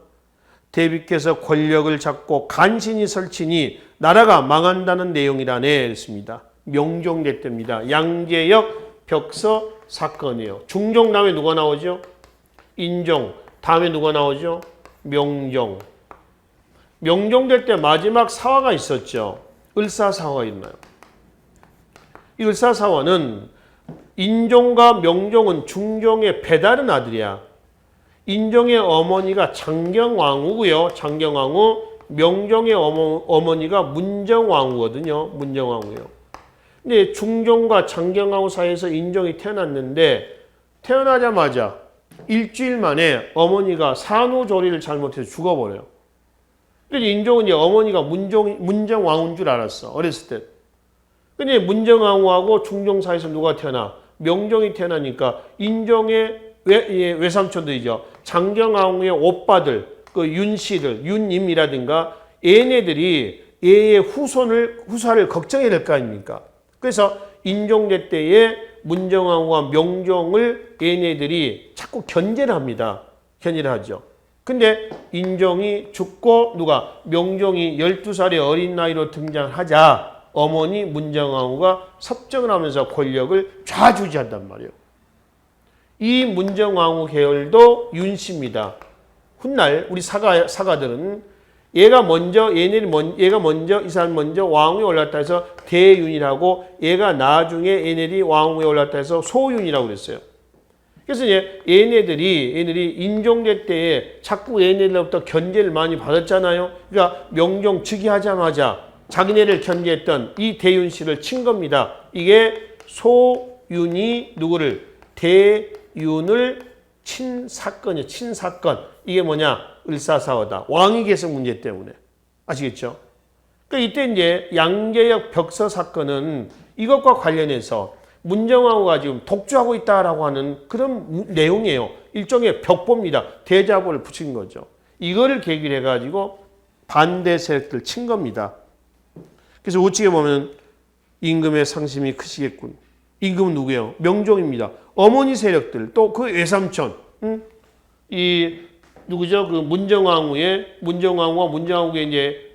대비께서 권력을 잡고 간신히 설치니 나라가 망한다는 내용이라네 했습니다. 명종대 때입니다. 양재역 벽서 사건이에요. 중종 다음에 누가 나오죠? 인종. 다음에 누가 나오죠? 명종. 명종대 때 마지막 사화가 있었죠. 을사사화가 있나요? 이 을사사화는 인종과 명종은 중종의 배다른 아들이야. 인종의 어머니가 장경왕후고요. 장경왕후. 명종의 어머니가 문정왕후거든요. 문정왕후요. 근데 중종과 장경왕후 사이에서 인종이 태어났는데 태어나자마자 일주일 만에 어머니가 산후조리를 잘못해서 죽어버려요. 그래서 인종은 이제 어머니가 문정왕후인 줄 알았어. 어렸을 때. 근데 문정왕후하고 중종 사이에서 누가 태어나? 명종이 태어나니까 인종의 외삼촌들이죠. 장경왕후의 오빠들, 그 윤씨들, 윤임이라든가 얘네들이 얘의 후사를 걱정해야 될 거 아닙니까? 그래서 인종대 때에 문정왕후와 명종을 얘네들이 자꾸 견제를 합니다. 견제를 하죠. 근데 인종이 죽고 누가 명종이 12살의 어린 나이로 등장하자 어머니 문정왕후가 섭정을 하면서 권력을 좌지우지한단 말이에요. 이 문정왕후 계열도 윤씨입니다. 훗날 우리 사가들은 얘가 먼저 이 사람 먼저 왕위에 올랐다 해서 대윤이라고 얘가 나중에 얘네들이 왕위에 올랐다 해서 소윤이라고 그랬어요. 그래서 이제 얘네들이 인종대 때에 자꾸 얘네들로부터 견제를 많이 받았잖아요. 그러니까 명종 즉위하자마자 자기네를 견제했던 이 대윤 씨를 친 겁니다. 이게 소윤이 누구를 대윤을 친 사건이에요. 친 사건. 이게 뭐냐? 을사사화다. 왕위 계승 문제 때문에. 아시겠죠? 그러니까 이때 이제 양재역 벽서 사건은 이것과 관련해서 문정왕후가 지금 독주하고 있다라고 하는 그런 내용이에요. 일종의 벽보입니다. 대자보를 붙인 거죠. 이거를 계기로 해가지고 반대 세력들 친 겁니다. 그래서 우측에 보면 임금의 상심이 크시겠군. 임금은 누구예요? 명종입니다. 어머니 세력들 또 그 외삼촌 누구죠? 그 문정왕후와 문정왕후의 이제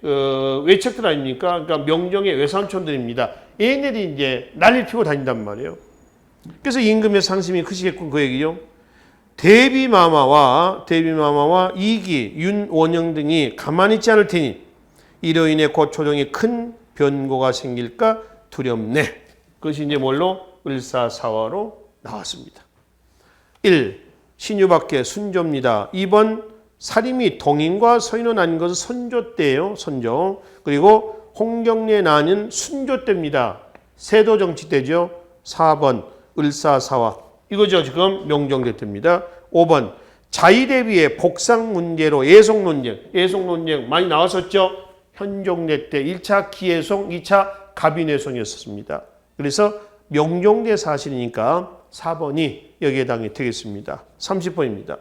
외척들 아닙니까? 그러니까 명종의 외삼촌들입니다. 얘네들이 이제 난리 피고 다닌단 말이에요. 그래서 임금의 상심이 크시겠군 그 얘기죠. 대비마마와 이기, 윤원영 등이 가만히 있지 않을 테니 이로 인해 곧 조정에 큰 변고가 생길까 두렵네. 그것이 이제 뭘로? 을사사화로 나왔습니다. 1. 신유밖에 순조입니다. 2번 사림이 동인과 서인으로 나뉜 것은 선조 때예요. 선조. 그리고 홍경리에 나뉜 순조 때입니다. 세도 정치 때죠. 4번 을사사화. 이거죠. 지금 명종대 때입니다. 5번 자의대비의 복상 문제로 예송논쟁 많이 나왔었죠. 현종대 때 1차 기예송, 2차 갑인예송이었습니다. 그래서 명종대 사실이니까 4번이 여기에 해당이 되겠습니다. 30번입니다.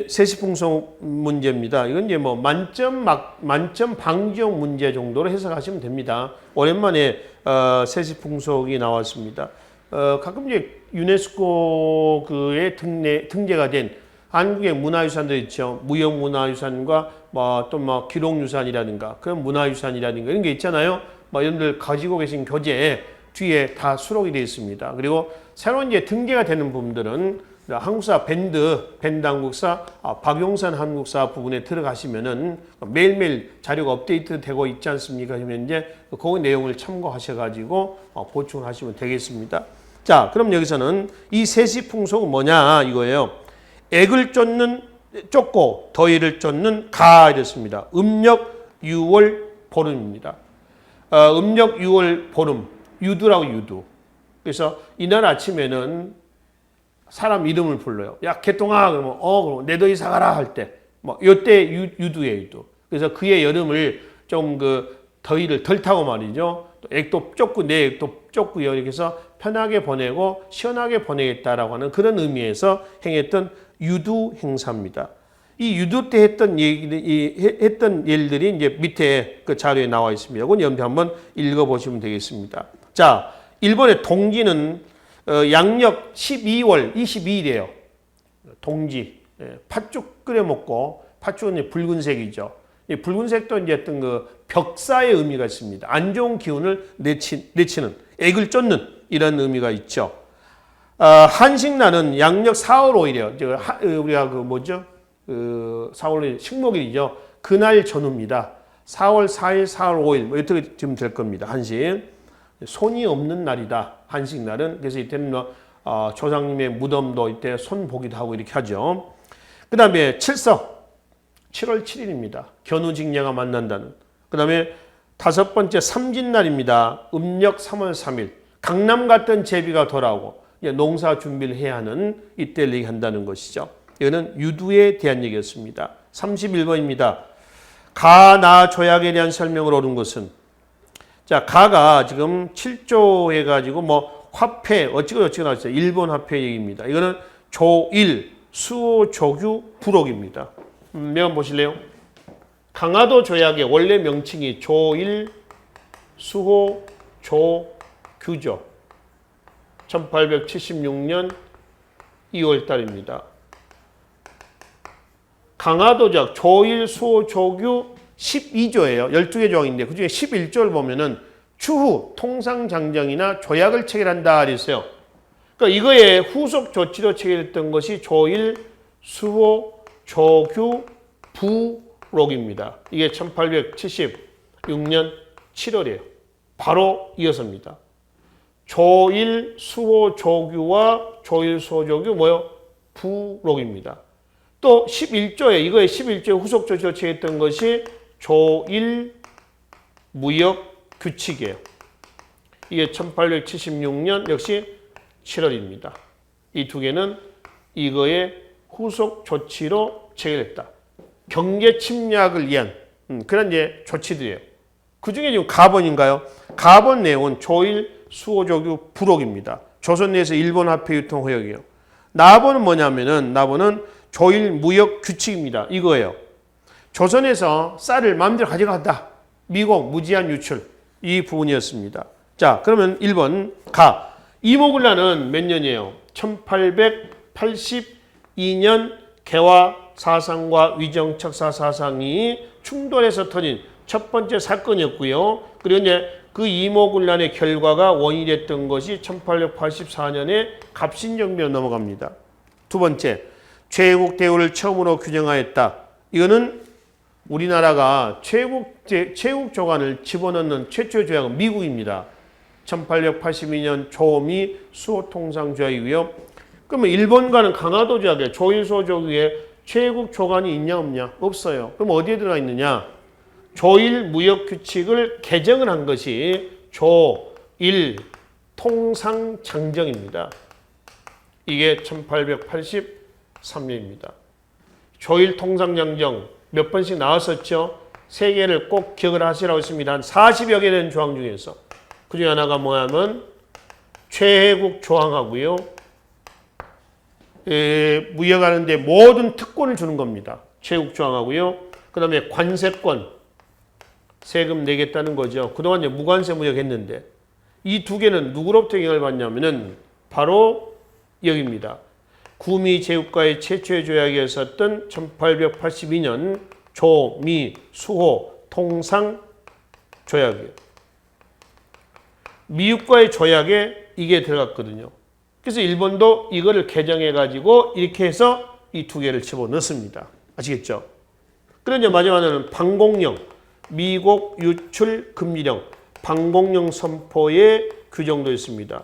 세시풍속 문제입니다. 이건 이제 뭐 만점 방지용 문제 정도로 해석하시면 됩니다. 오랜만에 세시풍속이 나왔습니다. 가끔 이제 유네스코의 등재가 된 한국의 문화유산들 있죠. 무형문화유산과 또 기록유산이라든가 그런 문화유산이라든가 이런 게 있잖아요. 여러분들 가지고 계신 교재에 뒤에 다 수록이 되어 있습니다. 그리고 새로운 이제 등재가 되는 부분들은 한국사 밴드 한국사, 박용산 한국사 부분에 들어가시면은 매일매일 자료가 업데이트 되고 있지 않습니까? 그러면 이제 그 내용을 참고하셔가지고 보충하시면 되겠습니다. 자, 그럼 여기서는 이 세시풍속은 뭐냐 이거예요. 액을 쫓고 더위를 쫓는 가 이랬습니다. 음력 6월 보름입니다. 음력 6월 보름, 유두라고 유두. 그래서 이날 아침에는 사람 이름을 불러요. 야, 개똥아, 그러면, 그러면 내 더위 사가라 할 때. 뭐, 요때 유두예요, 유두. 그래서 그의 여름을 좀 더위를 덜 타고 말이죠. 또 액도 쫓고 내 액도 쫓고요. 이렇게 해서 편하게 보내고 시원하게 보내겠다라고 하는 그런 의미에서 행했던 유두 행사입니다. 이 유두 때 했던 일들이 이제 밑에 그 자료에 나와 있습니다. 이건 연표 한번 읽어보시면 되겠습니다. 자, 일본의 동지는 양력 12월 22일이에요. 동지. 팥죽 끓여 먹고, 팥죽은 붉은색이죠. 이 붉은색도 이제 어떤 벽사의 의미가 있습니다. 안 좋은 기운을 내치는, 액을 쫓는 이런 의미가 있죠. 한식날은 양력 4월 5일이에요. 우리가 4월 5일 식목일이죠. 그날 전후입니다. 4월 4일, 4월 5일 뭐 이렇게 지금 될 겁니다. 한식. 손이 없는 날이다. 한식날은. 그래서 이때는 조상님의 무덤도 이때 손 보기도 하고 이렇게 하죠. 그 다음에 칠석. 7월 7일입니다. 견우직녀가 만난다는. 그 다음에 5번째 삼진날입니다. 음력 3월 3일. 강남 갔던 제비가 돌아오고 농사 준비를 해야 하는 이때를 얘기한다는 것이죠. 이거는 유두에 대한 얘기였습니다. 31번입니다. 가나 조약에 대한 설명을 옳은 것은, 자, 가가 지금 7조 해가지고 화폐 어찌고 나왔어요. 일본 화폐 얘기입니다. 이거는 조일, 수호, 조규, 부록입니다. 명함 보실래요? 강화도 조약의 원래 명칭이 조일, 수호, 조규죠. 1876년 2월 달입니다. 강화도 조약, 조일, 수호, 조규 12조예요. 12개 조항인데 그중에 11조를 보면은 추후 통상장정이나 조약을 체결한다 그랬어요. 그러니까 이거의 후속 조치로 체결했던 것이 조일, 수호, 조규, 부록입니다. 이게 1876년 7월이에요. 바로 이어서입니다. 조일, 수호, 조규와 조일, 수호, 조규 부록입니다. 또 11조에 이거의 11조의 후속 조치로 체결했던 것이 조일 무역 규칙이에요. 이게 1876년 역시 7월입니다. 이 두 개는 이거의 후속 조치로 체결했다. 경제 침략을 위한 그런 이제 조치들이에요. 그 중에 지금 가번인가요? 가번 내용은 조일, 수호, 조규, 부록입니다. 조선 내에서 일본 화폐 유통 허용이에요. 나번은 뭐냐면은 나번은 조일 무역 규칙입니다. 이거예요. 조선에서 쌀을 마음대로 가져갔다. 미국 무제한 유출. 이 부분이었습니다. 자, 그러면 1번 가. 이모군란은 몇 년이에요? 1882년 개화 사상과 위정척사 사상이 충돌해서 터진 첫 번째 사건이었고요. 그리고 이제 그 이모군란의 결과가 원인이 됐던 것이 1884년에 갑신정변으로 넘어갑니다. 두 번째, 최국 대우를 처음으로 규정하였다. 이거는 우리나라가 최국 조간을 집어넣는 최초의 조약은 미국입니다. 1882년 조미 수호통상조약이고요. 그러면 일본과는 강화도 조약에 조일수호조약에 최국 조간이 있냐 없냐? 없어요. 그럼 어디에 들어가 있느냐? 조일 무역규칙을 개정을 한 것이 조일 통상장정입니다. 이게 1883년입니다. 조일 통상장정 몇 번씩 나왔었죠. 세 개를 꼭 기억을 하시라고 했습니다. 한 40여 개 되는 조항 중에서 그 중에 하나가 뭐냐면 최혜국 조항하고요. 무역하는데 모든 특권을 주는 겁니다. 최혜국 조항하고요. 그 다음에 관세권, 세금 내겠다는 거죠. 그동안 이제 무관세 무역했는데 이 두 개는 누구로부터 영향을 받냐면은 바로 여기입니다. 구미 제국과의 최초의 조약이었었던 1882년 조미 수호 통상 조약이에요. 미국과의 조약에 이게 들어갔거든요. 그래서 일본도 이거를 개정해 가지고 이렇게 해서 이 두 개를 집어넣습니다. 아시겠죠? 그런데 마지막에는 방공령, 미국 유출 금지령, 방공령 선포에 규정도 있습니다.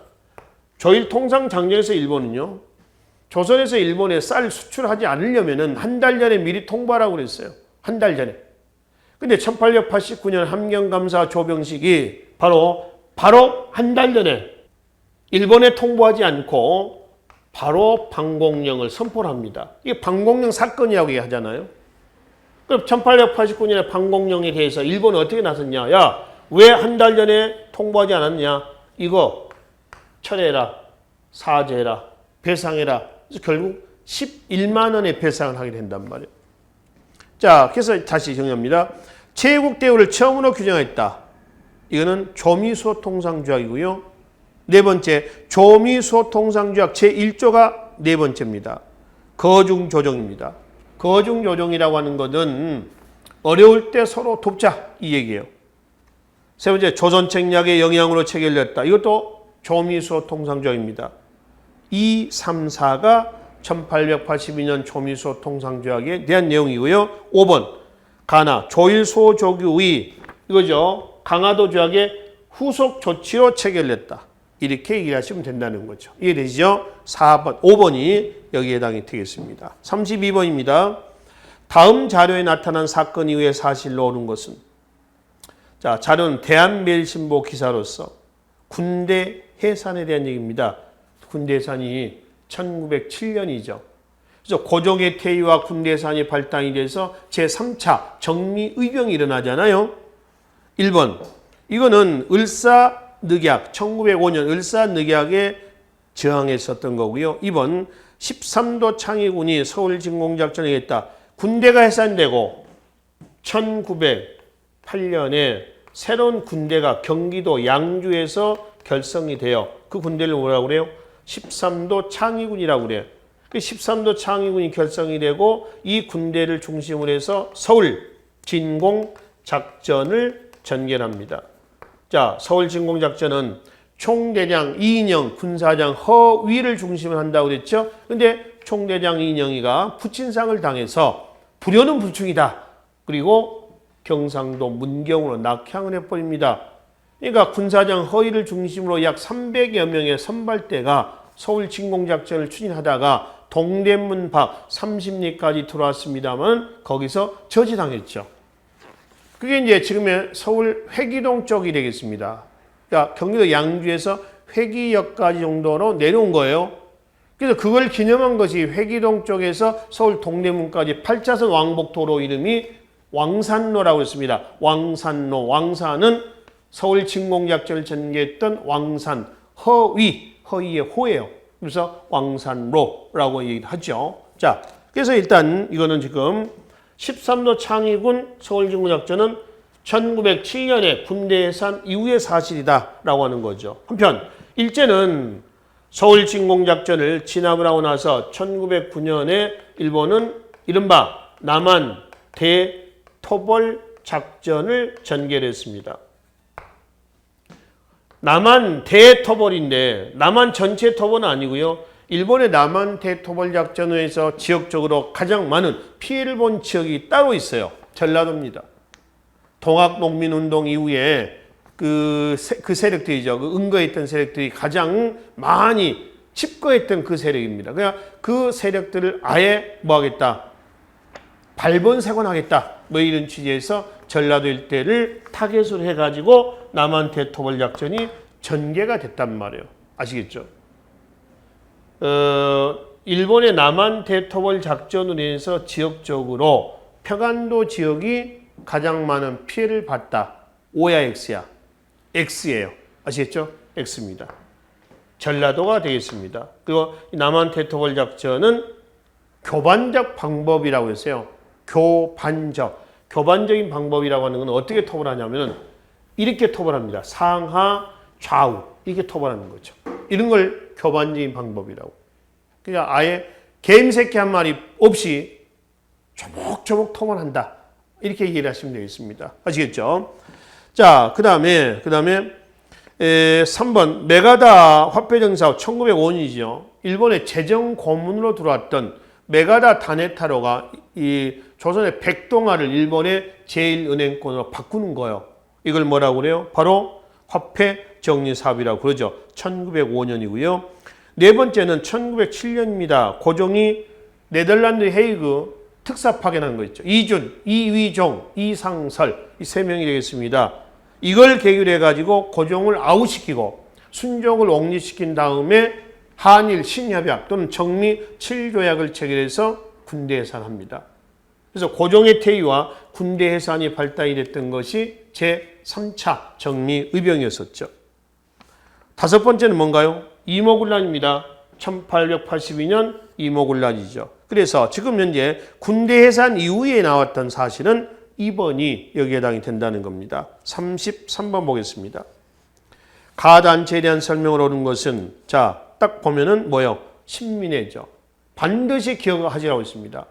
조일 통상 장정에서 일본은요. 조선에서 일본에 쌀 수출하지 않으려면은 한 달 전에 미리 통보하라고 그랬어요. 한 달 전에. 근데 1889년 함경감사 조병식이 바로 한 달 전에 일본에 통보하지 않고 바로 방공령을 선포를 합니다. 이게 방공령 사건이라고 얘기하잖아요. 그럼 1889년에 방공령에 대해서 일본은 어떻게 나섰냐? 야, 왜 한 달 전에 통보하지 않았냐? 이거 철회해라, 사죄해라, 배상해라. 그래서 결국 11만 원의 배상을 하게 된단 말이에요. 자, 그래서 다시 정리합니다. 제국 대우를 처음으로 규정했다. 이거는 조미수호통상조약이고요. 네 번째, 조미수호통상조약 제1조가 네 번째입니다. 거중조정입니다. 거중조정이라고 하는 것은 어려울 때 서로 돕자 이 얘기예요. 세 번째, 조선책략의 영향으로 체결됐다. 이것도 조미수호통상조약입니다. 2, 3, 4가 1882년 조미수호통상조약에 대한 내용이고요. 5번, 가나 조일소조규의 이거죠. 강화도 조약의 후속 조치로 체결됐다. 이렇게 얘기를 하시면 된다는 거죠. 이해되시죠? 4번, 5번이 여기에 해당이 되겠습니다. 32번입니다. 다음 자료에 나타난 사건 이후의 사실로 옳은 것은? 자, 자료는 대한매일신보 기사로서 군대 해산에 대한 얘기입니다. 군대 해산이 1907년이죠. 그래서 고종의 퇴위와 군대 해산이 발단이 돼서 제3차 정리의병이 일어나잖아요. 1번, 이거는 을사늑약, 1905년 을사늑약에 저항했었던 거고요. 2번, 13도 창의군이 서울진공작전에 했다. 군대가 해산되고 1908년에 새로운 군대가 경기도 양주에서 결성이 돼요. 그 군대를 뭐라고 그래요? 13도 창의군이라고 그래요. 그 13도 창의군이 결성이 되고 이 군대를 중심으로 해서 서울 진공작전을 전개합니다. 자, 서울 진공작전은 총대장 이인영 군사장 허위를 중심으로 한다고 그랬죠. 근데 총대장 이인영이가 부친상을 당해서 불효는 불충이다. 그리고 경상도 문경으로 낙향을 해버립니다. 그러니까 군사장 허위를 중심으로 약 300여 명의 선발대가 서울 진공작전을 추진하다가 동대문 밖 30리까지 들어왔습니다만 거기서 저지당했죠. 그게 이제 지금의 서울 회기동 쪽이 되겠습니다. 그러니까 경기도 양주에서 회기역까지 정도로 내려온 거예요. 그래서 그걸 기념한 것이 회기동 쪽에서 서울 동대문까지 8차선 왕복도로 이름이 왕산로라고 했습니다. 왕산로, 왕산은 서울 진공작전을 전개했던 왕산, 허위의 호예요. 그래서 왕산로라고 얘기하죠. 자, 그래서 일단 이거는 지금 13도 창의군 서울진공작전은 1907년에 군대 해산 이후의 사실이다라고 하는 거죠. 한편 일제는 서울진공작전을 진압을 하고 나서 1909년에 일본은 이른바 남한 대토벌 작전을 전개했습니다. 남한 대토벌인데 남한 전체 토벌은 아니고요. 일본의 남한 대토벌 작전에서 지역적으로 가장 많은 피해를 본 지역이 따로 있어요. 전라도입니다. 동학농민운동 이후에 그 세력들이죠. 그 응거했던 세력들이 가장 많이 집거했던 그 세력입니다. 그냥 그 세력들을 아예 뭐 하겠다? 발본색원하겠다. 뭐 이런 취지에서 전라도 일대를 타겟으로 해가지고 남한 대토벌 작전이 전개가 됐단 말이에요. 아시겠죠? 일본의 남한 대토벌 작전으로 인해서 지역적으로 평안도 지역이 가장 많은 피해를 봤다. O야 X야? X예요. 아시겠죠? X입니다. 전라도가 되겠습니다. 그리고 남한 대토벌 작전은 교반적 방법이라고 했어요. 교반적인 방법이라고 하는 건 어떻게 토벌하냐면은 이렇게 토벌합니다. 상하, 좌우 이렇게 토벌하는 거죠. 이런 걸 교반적인 방법이라고. 그러니까 아예 개임새끼 한 마리 없이 조목조목 토벌한다. 이렇게 얘기를 하시면 되겠습니다. 아시겠죠? 자, 그 다음에 3번 메가다 화폐정사업 1905년이죠. 일본의 재정 고문으로 들어왔던 메가다 다네타로가 이 조선의 백동아를 일본의 제1은행권으로 바꾸는 거예요. 이걸 뭐라고 그래요? 바로 화폐 정리 사업이라고 그러죠. 1905년이고요. 네 번째는 1907년입니다. 고종이 네덜란드 헤이그 특사 파견한 거 있죠. 이준, 이위종, 이상설 이 세 명이 되겠습니다. 이걸 계기로 해가지고 고종을 아웃시키고 순종을 옥리시킨 다음에 한일 신협약 또는 정리 7조약을 체결해서 군대 해산합니다. 그래서 고종의 퇴위와 군대 해산이 발단이 됐던 것이 제3차 정리의병이었었죠. 다섯 번째는 뭔가요? 이모군란입니다. 1882년 이모군란이죠. 그래서 지금 현재 군대 해산 이후에 나왔던 사실은 2번이 여기에 해당이 된다는 겁니다. 33번 보겠습니다. 가단체에 대한 설명을 오는 것은 자, 딱 보면은 뭐요? 신민회죠. 반드시 기억하시라고 있습니다.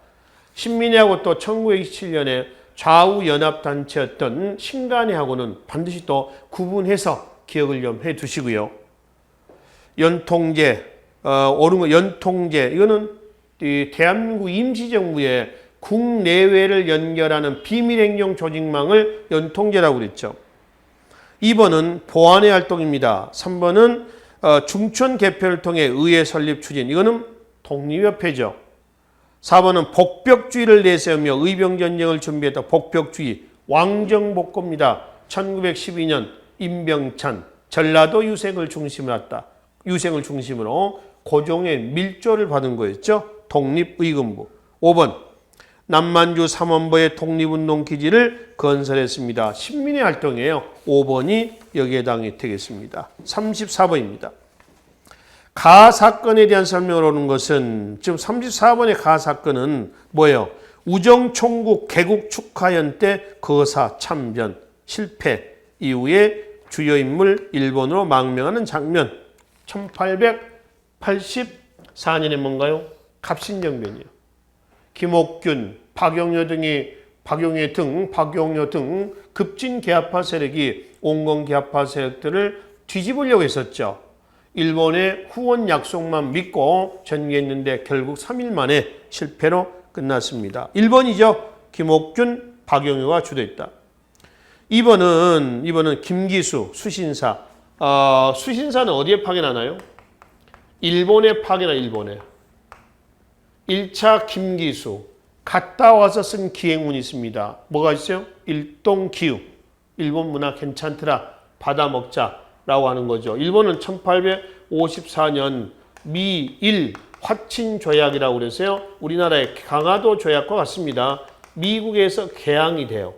신민회하고 또 1927년에 좌우연합단체였던 신간회하고는 반드시 또 구분해서 기억을 좀 해두시고요. 연통제, 옳은 거 연통제 이거는 이 대한민국 임시정부의 국내외를 연결하는 비밀행정 조직망을 연통제라고 그랬죠. 2번은 보안의 활동입니다. 3번은 중천 개표를 통해 의회 설립 추진. 이거는 독립협회죠. 4번은 복벽주의를 내세우며 의병전쟁을 준비했다. 복벽주의. 왕정복고입니다. 1912년 임병찬 전라도 유생을 중심으로 고종의 밀조를 받은 거였죠. 독립의금부. 5번 남만주 삼원보의 독립운동 기지를 건설했습니다. 신민의 활동이에요. 5번이 여기에 해당이 되겠습니다. 34번입니다. 가 사건에 대한 설명을 오는 것은 지금 34번의 가 사건은 뭐예요? 우정총국 개국 축하연 때 거사 참변 실패 이후에 주요 인물 일본으로 망명하는 장면. 1884년에 뭔가요? 갑신정변이에요. 김옥균, 박용여 등 급진 개화파 세력이 온건 개화파 세력들을 뒤집으려고 했었죠. 일본의 후원 약속만 믿고 전개했는데 결국 3일 만에 실패로 끝났습니다. 1번이죠. 김옥균, 박용여가 주도했다. 2번은 김기수, 수신사. 수신사는 어디에 파견하나요? 일본에 파견하 일본에. 1차 김기수. 갔다 와서 쓴 기행문이 있습니다. 뭐가 있어요? 일동기후. 일본 문화 괜찮더라. 받아 먹자라고 하는 거죠. 일본은 1854년 미일 화친조약이라고 그래서요. 우리나라의 강화도 조약과 같습니다. 미국에서 개항이 돼요.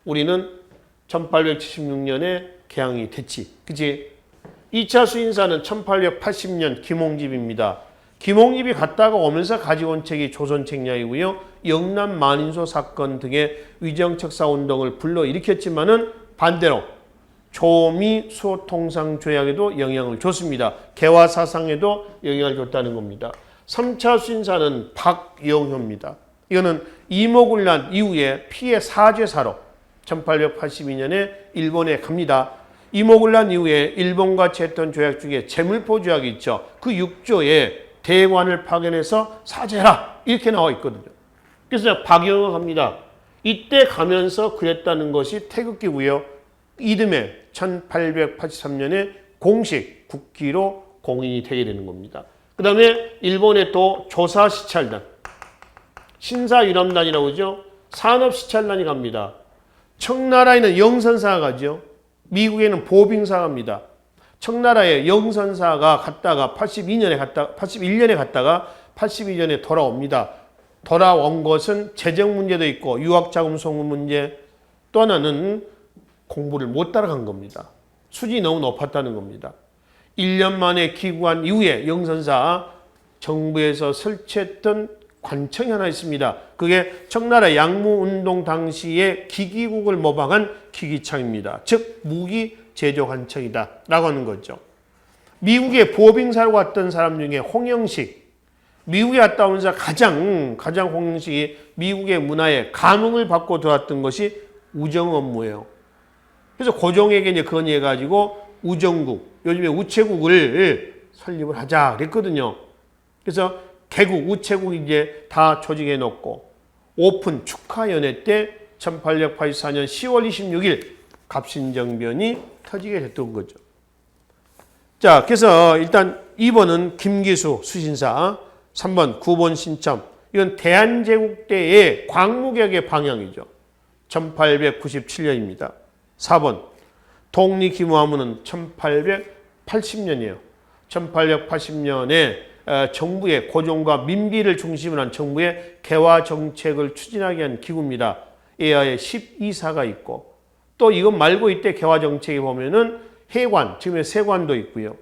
우리는 1876년에 개항이 됐지. 그치? 2차 수인사는 1880년 김홍집입니다. 김홍집이 갔다가 오면서 가지고 온 책이 조선책량이고요. 영남 만인소 사건 등의 위정척사 운동을 불러일으켰지만은 반대로 조미 수호통상조약에도 영향을 줬습니다. 개화 사상에도 영향을 줬다는 겁니다. 3차 수인사는 박영효입니다. 이거는 이모군란 이후에 피해 사죄사로 1882년에 일본에 갑니다. 이모군란 이후에 일본과 체했던 조약 중에 재물포 조약이 있죠. 그 6조에 대관을 파견해서 사죄하라 이렇게 나와 있거든요. 그래서 박영효가 갑니다. 이때 가면서 그랬다는 것이 태극기고요. 이듬해 1883년에 공식 국기로 공인이 되게 되는 겁니다. 그 다음에 일본에 또 조사시찰단, 신사유람단이라고 하죠. 산업시찰단이 갑니다. 청나라에는 영선사가 가죠. 미국에는 보빙사가 갑니다. 청나라에 영선사가 갔다가 81년에 갔다가 82년에 돌아옵니다. 돌아온 것은 재정 문제도 있고 유학자금 송금 문제, 또 하나는 공부를 못 따라간 겁니다. 수준이 너무 높았다는 겁니다. 1년 만에 귀국한 이후에 영선사 정부에서 설치했던 관청이 하나 있습니다. 그게 청나라 양무운동 당시에 기기국을 모방한 기기창입니다. 즉 무기 제조 관청이다 라고 하는 거죠. 미국에 보빙사로 갔던 사람 중에 홍영식, 미국에 갔다 오면서 가장 홍영식이 미국의 문화에 감흥을 받고 들어왔던 것이 우정 업무예요. 그래서 고종에게 이제 건의해가지고 우정국, 요즘에 우체국을 설립을 하자 그랬거든요. 그래서 개국, 우체국 이제 다 조직해 놓고 오픈 축하연회 때 1884년 10월 26일 갑신정변이 터지게 됐던 거죠. 자, 그래서 일단 2번은 김기수 수신사, 3번 구본 신참, 이건 대한제국 때의 광무개혁의 방향이죠. 1897년입니다. 4번 독립기무화문은 1880년이에요. 1880년에 정부의 고종과 민비를 중심으로 한 정부의 개화 정책을 추진하게 한 기구입니다. 이하에 12사가 있고 또 이것 말고 이때 개화 정책에 보면은 해관, 지금의 세관도 있고요.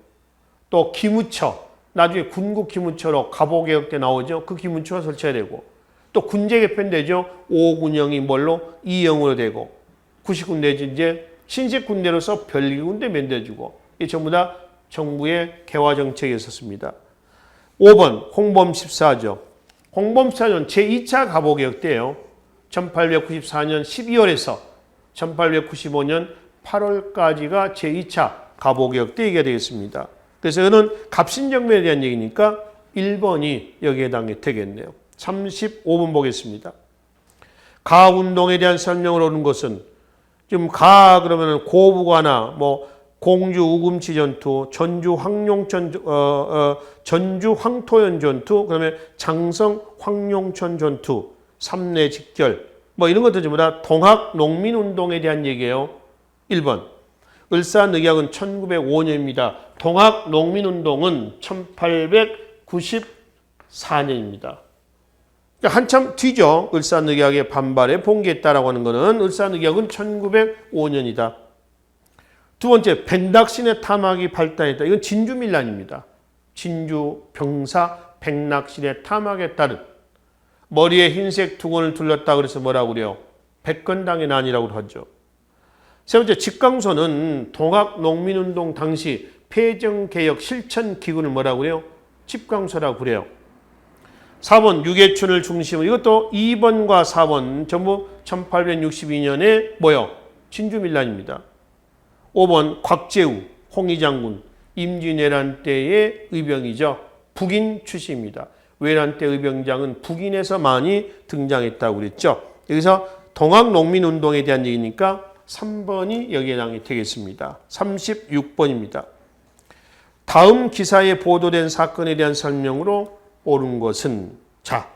또 기무처, 나중에 군국 기무처로 갑오개혁 때 나오죠. 그 기무처가 설치가 되고 또 군제 개편되죠. 5군영이 뭘로? 2영으로 되고 99군대 이제 신식 군대로서 별기군대 면대주고 이 전부 다 정부의 개화 정책이 있었습니다. 5번 홍범 14죠. 홍범 14는 제2차 갑오개혁 때예요. 1894년 12월에서 1895년 8월까지가 제2차 갑오개혁 때 얘기가 되겠습니다. 그래서 이거는 갑신정변에 대한 얘기니까 1번이 여기에 해당이 되겠네요. 35번 보겠습니다. 가운동에 대한 설명을 오는 것은 지금 그러면은 고부가나 뭐 공주 우금치 전투, 전주 황토연 전투, 그다음에 장성 황룡천 전투, 삼내 직결 뭐 이런 것들 전부 다 동학 농민운동에 대한 얘기예요. 1번. 을사늑약은 1905년입니다. 동학 농민운동은 1894년입니다. 한참 뒤죠. 을사늑약의 반발에 봉기했다라고 하는 것은 을사늑약은 1905년이다. 두 번째, 백낙신의 탐학이 발달했다. 이건 진주밀란입니다. 진주 병사 백낙신의 탐학에 따른 머리에 흰색 두건을 둘렀다 그래서 뭐라고 그래요? 백건당의 난이라고 하죠. 세 번째, 집강소는 동학 농민운동 당시 폐정개혁 실천 기구를 뭐라고 그래요? 집강소라고 그래요. 4번 유계춘을 중심으로 이것도 2번과 4번 전부 1862년에 뭐요? 진주밀란입니다. 5번 곽재우, 홍의장군, 임진왜란 때의 의병이죠. 북인 출신입니다. 외란 때 의병장은 북인에서 많이 등장했다고 그랬죠. 여기서 동학농민운동에 대한 얘기니까 3번이 여기에 해당이 되겠습니다. 36번입니다. 다음 기사에 보도된 사건에 대한 설명으로 옳은 것은 자,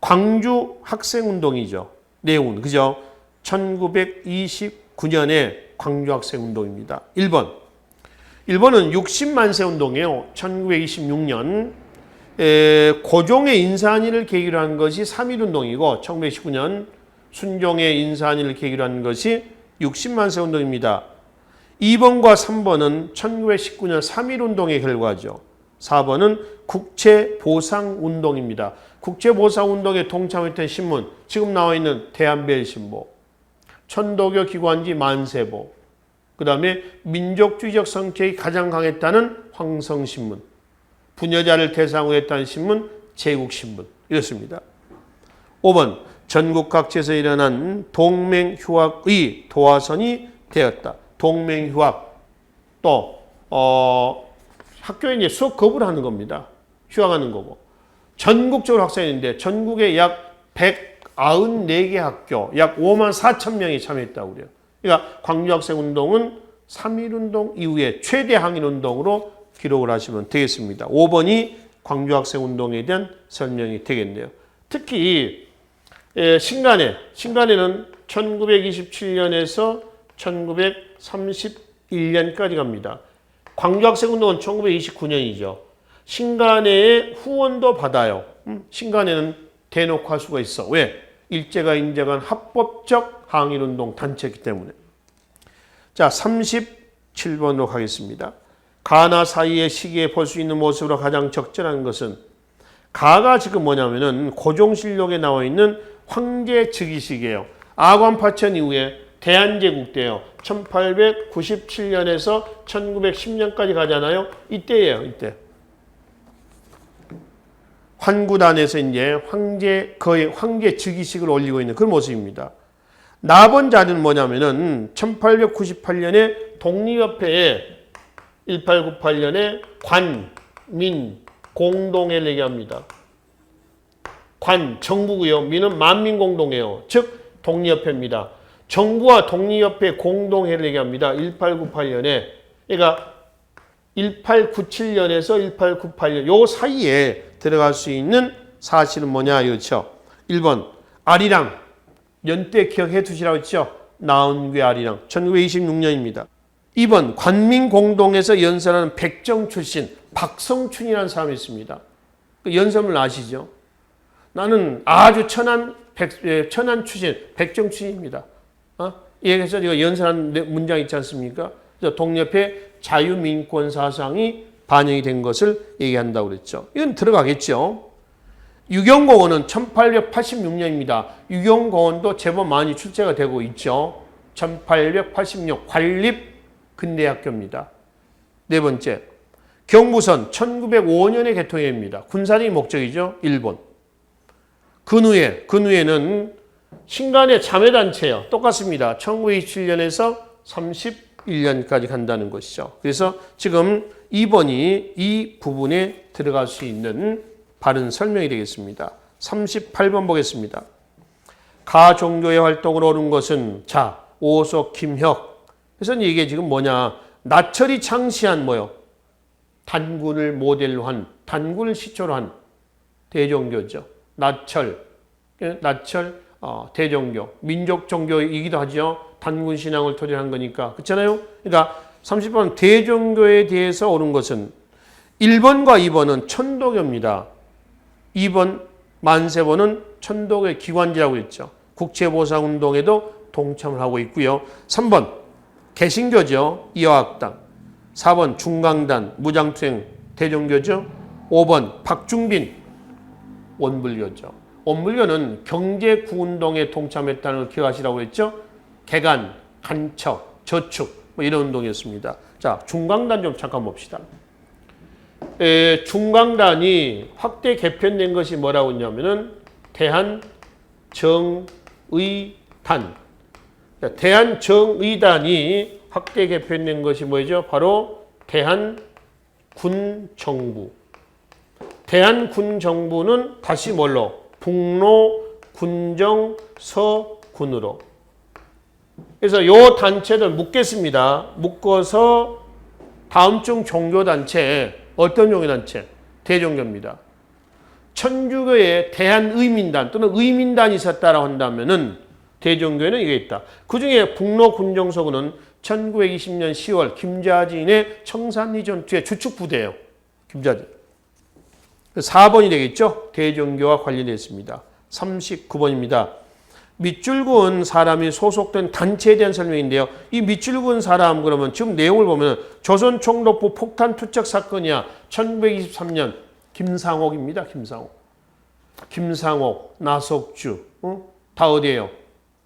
광주 학생운동이죠. 내용은 그죠? 1929년에 광주 학생운동입니다. 1번. 1번은 60만세 운동이에요. 1926년 고종의 인사한일을 계기로 한 것이 3.1운동이고 1919년 순종의 인사한일을 계기로 한 것이 60만세 운동입니다. 2번과 3번은 1919년 3.1운동의 결과죠. 4번은 국채보상운동입니다. 국채보상운동에 동참했던 신문, 지금 나와 있는 대한배일신보, 천도교 기관지 만세보, 그 다음에 민족주의적 성격이 가장 강했다는 황성신문, 부녀자를 대상으로 했다는 신문 제국신문 이렇습니다. 5번 전국 각지에서 일어난 동맹휴학의 도화선이 되었다. 동맹휴학 또 학교에 이제 수업 거부를 하는 겁니다. 휴학하는 거고 전국적으로 학생인데 전국에 약 194개 학교 약 5만 4천 명이 참여했다고 그래요. 그러니까 광주학생운동은 3.1운동 이후에 최대 항일운동으로 기록을 하시면 되겠습니다. 5번이 광주학생운동에 대한 설명이 되겠네요. 특히 신간에는 1927년에서 1931년까지 갑니다. 광주학생운동은 1929년이죠. 신간에의 후원도 받아요. 신간에는 대놓고 할 수가 있어. 왜? 일제가 인정한 합법적 항일운동 단체이기 때문에. 자, 37번으로 가겠습니다. 가나 사이의 시기에 볼 수 있는 모습으로 가장 적절한 것은 가가 지금 뭐냐면은 고종실록에 나와 있는 황제 즉위식이에요. 아관파천 이후에 대한제국 때요. 1897년에서 1910년까지 가잖아요. 이때예요. 이때. 환구단에서 이제 거의 황제 즉위식을 올리고 있는 그런 모습입니다. 나번 자리는 뭐냐면은 1898년에 독립협회에 1898년에 관민 공동회를 얘기합니다. 관 정부고요. 민은 만민공동회요. 즉 독립협회입니다. 정부와 독립협회 공동회를 얘기합니다. 1898년에 그러니까 1897년에서 1898년 요 사이에 들어갈 수 있는 사실은 뭐냐 이렇죠. 1번 아리랑 연대 기억해 두시라고 했죠. 나은괴 아리랑 1926년입니다. 2번 관민공동에서 연설하는 백정 출신 박성춘이라는 사람이 있습니다. 그 연설문 아시죠? 나는 아주 천한 출신 백정 출신입니다. 여기서 이거 연설한 문장 있지 않습니까? 그래서 독립의 자유민권 사상이 반영이 된 것을 얘기한다고 그랬죠. 이건 들어가겠죠. 유경공원은 1886년입니다. 유경공원도 제법 많이 출제가 되고 있죠. 1886 관립근대학교입니다. 네 번째, 경부선 1905년의 개통입니다. 군사적인 목적이죠. 일본. 근후에는 신간의 자매단체예요. 똑같습니다. 1927년에서 31년까지 간다는 것이죠. 그래서 지금 2번이 이 부분에 들어갈 수 있는 바른 설명이 되겠습니다. 38번 보겠습니다. 가종교의 활동으로 오른 것은 자, 오석, 김혁. 그래서 이게 지금 뭐냐. 나철이 창시한 뭐요? 단군을 모델로 한, 단군을 시초로 한 대종교죠. 나철, 대종교, 민족 종교이기도 하죠. 단군 신앙을 토대로 한 거니까. 그렇잖아요? 그러니까 30번 대종교에 대해서 옳은 것은 1번과 2번은 천도교입니다. 2번 만세본은 천도교의 기관지라고 했죠. 국제보상운동에도 동참을 하고 있고요. 3번 개신교죠. 이화학당. 4번 중강단 무장투쟁 대종교죠. 5번 박중빈 원불교죠. 원불교는 경제구운동에 동참했다는 걸 기억하시라고 했죠. 개간, 간척, 저축 뭐 이런 운동이었습니다. 자, 중강단 좀 잠깐 봅시다. 중강단이 확대 개편된 것이 뭐라고 했냐면은 대한정의단. 대한정의단이 확대 개편된 것이 뭐죠? 바로 대한군정부. 대한군정부는 다시 뭘로? 북로, 군정, 서군으로. 그래서 이 단체들 묶겠습니다. 묶어서 다음 중 종교단체, 어떤 종교단체? 대종교입니다. 천주교에 대한의민단 또는 의민단이 있었다라고 한다면은 대종교에는 이게 있다. 그 중에 북로 군정서군은 1920년 10월 김자진의 청산리 전투의 주축부대예요. 김자진. 4번이 되겠죠. 대종교와 관련되어 있습니다. 39번입니다. 밑줄 그은 사람이 소속된 단체에 대한 설명인데요. 이 밑줄 그은 사람 그러면 지금 내용을 보면 조선총독부 폭탄 투척 사건이야. 1923년 김상옥입니다. 김상옥, 나석주 다 어디예요?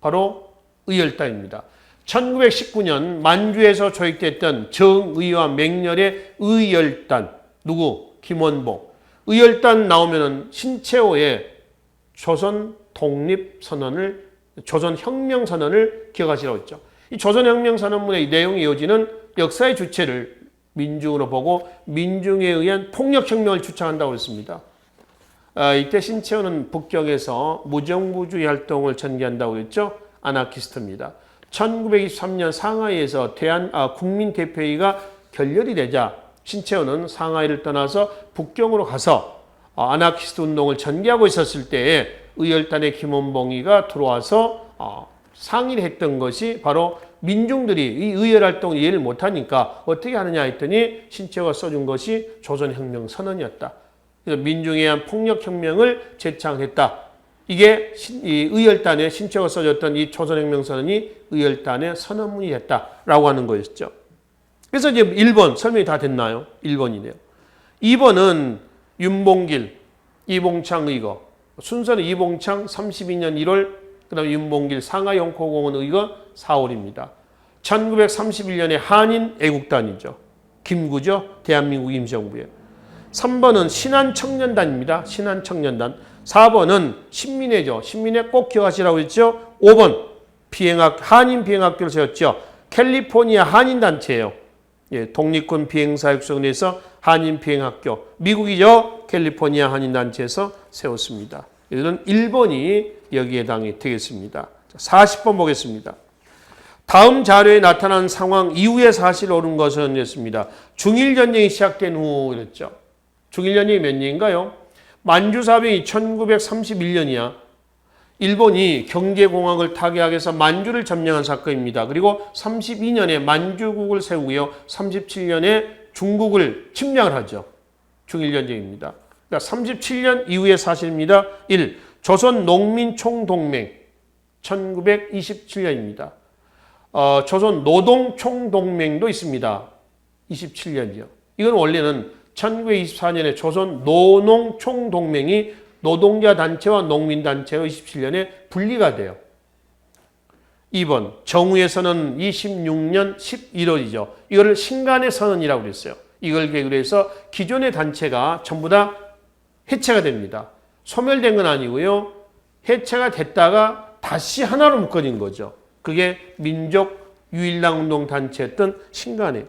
바로 의열단입니다. 1919년 만주에서 조직됐던 정의와 맹렬의 의열단. 누구? 김원봉. 의열단 나오면은 신채호의 조선 독립선언을, 조선혁명선언을 기억하시라고 했죠. 이 조선혁명선언문의 내용이 이어지는 역사의 주체를 민중으로 보고 민중에 의한 폭력혁명을 주창한다고 했습니다. 이때 신채호는 북경에서 무정부주의 활동을 전개한다고 했죠. 아나키스트입니다. 1923년 상하이에서 국민대표회의가 결렬이 되자 신채호는 상하이를 떠나서 북경으로 가서 아나키스트 운동을 전개하고 있었을 때에 의열단의 김원봉이가 들어와서 상의를 했던 것이 바로 민중들이 이 의열 활동을 이해를 못하니까 어떻게 하느냐 했더니 신채호가 써준 것이 조선혁명 선언이었다. 그래서 민중에 의한 폭력혁명을 제창했다. 이게 이 의열단에 신채호가 써줬던 이 조선혁명 선언이 의열단의 선언문이 됐다라고 하는 거였죠. 그래서 이제 1번 설명이 다 됐나요? 1번이네요. 2번은 윤봉길, 이봉창 의거. 순서는 이봉창 32년 1월, 그 다음에 윤봉길 상하영포공원 의거 4월입니다. 1931년에 한인 애국단이죠. 김구죠. 대한민국 임시정부에. 3번은 신한청년단입니다. 신한청년단. 4번은 신민회죠. 신민회 꼭 기억하시라고 했죠. 5번 한인 비행학교를 세웠죠. 캘리포니아 한인단체예요. 예, 독립군 비행사육성에서 한인 비행학교. 미국이죠. 캘리포니아 한인단체에서 세웠습니다. 이런 1번이 여기에 해당이 되겠습니다. 40번 보겠습니다. 다음 자료에 나타난 상황 이후의 사실을 옳은 것은 이랬습니다. 중일전쟁이 시작된 후 이랬죠. 중일전쟁이 몇 년인가요? 만주사병이 1931년이야. 일본이 경제공학을 타개하기 위해서 만주를 점령한 사건입니다. 그리고 32년에 만주국을 세우고요. 37년에 중국을 침략을 하죠. 중일전쟁입니다. 그러니까 37년 이후의 사실입니다. 1. 조선농민총동맹 1927년입니다. 조선노동총동맹도 있습니다. 27년이요. 이건 원래는 1924년에 조선노농총동맹이 노동자 단체와 농민 단체가 27년에 분리가 돼요. 2번 정우의 선언은 26년 11월이죠. 이거를 신간의 선언이라고 그랬어요. 이걸 계기로 해서 기존의 단체가 전부 다 해체가 됩니다. 소멸된 건 아니고요. 해체가 됐다가 다시 하나로 묶어진 거죠. 그게 민족유일당운동 단체였던 신간의.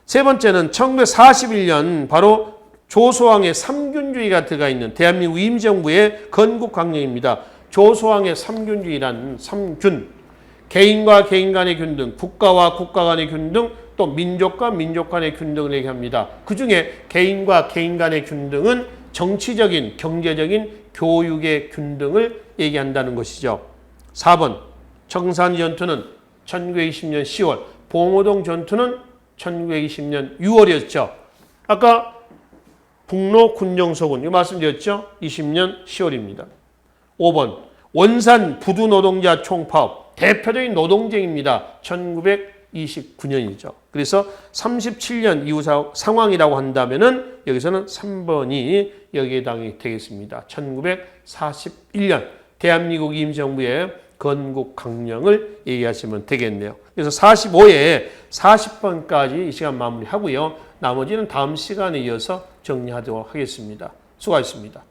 세 번째는 1941년 바로 조소왕의 삼균주의가 들어가 있는 대한민국 임시정부의 건국강령입니다. 조소왕의 삼균주의라는 삼균, 개인과 개인 간의 균등, 국가와 국가 간의 균등, 또 민족과 민족 간의 균등을 얘기합니다. 그 중에 개인과 개인 간의 균등은 정치적인, 경제적인, 교육의 균등을 얘기한다는 것이죠. 4번 청산 전투는 1920년 10월, 봉오동 전투는 1920년 6월이었죠. 아까 북로 군정서군, 이거 말씀드렸죠? 20년 10월입니다. 5번 원산 부두노동자 총파업, 대표적인 노동쟁입니다. 1929년이죠. 그래서 37년 이후 상황이라고 한다면은 여기서는 3번이 여기에 해당이 되겠습니다. 1941년 대한민국 임시정부의 건국강령을 얘기하시면 되겠네요. 그래서 45에 40번까지 이 시간 마무리하고요. 나머지는 다음 시간에 이어서 정리하도록 하겠습니다. 수고하셨습니다.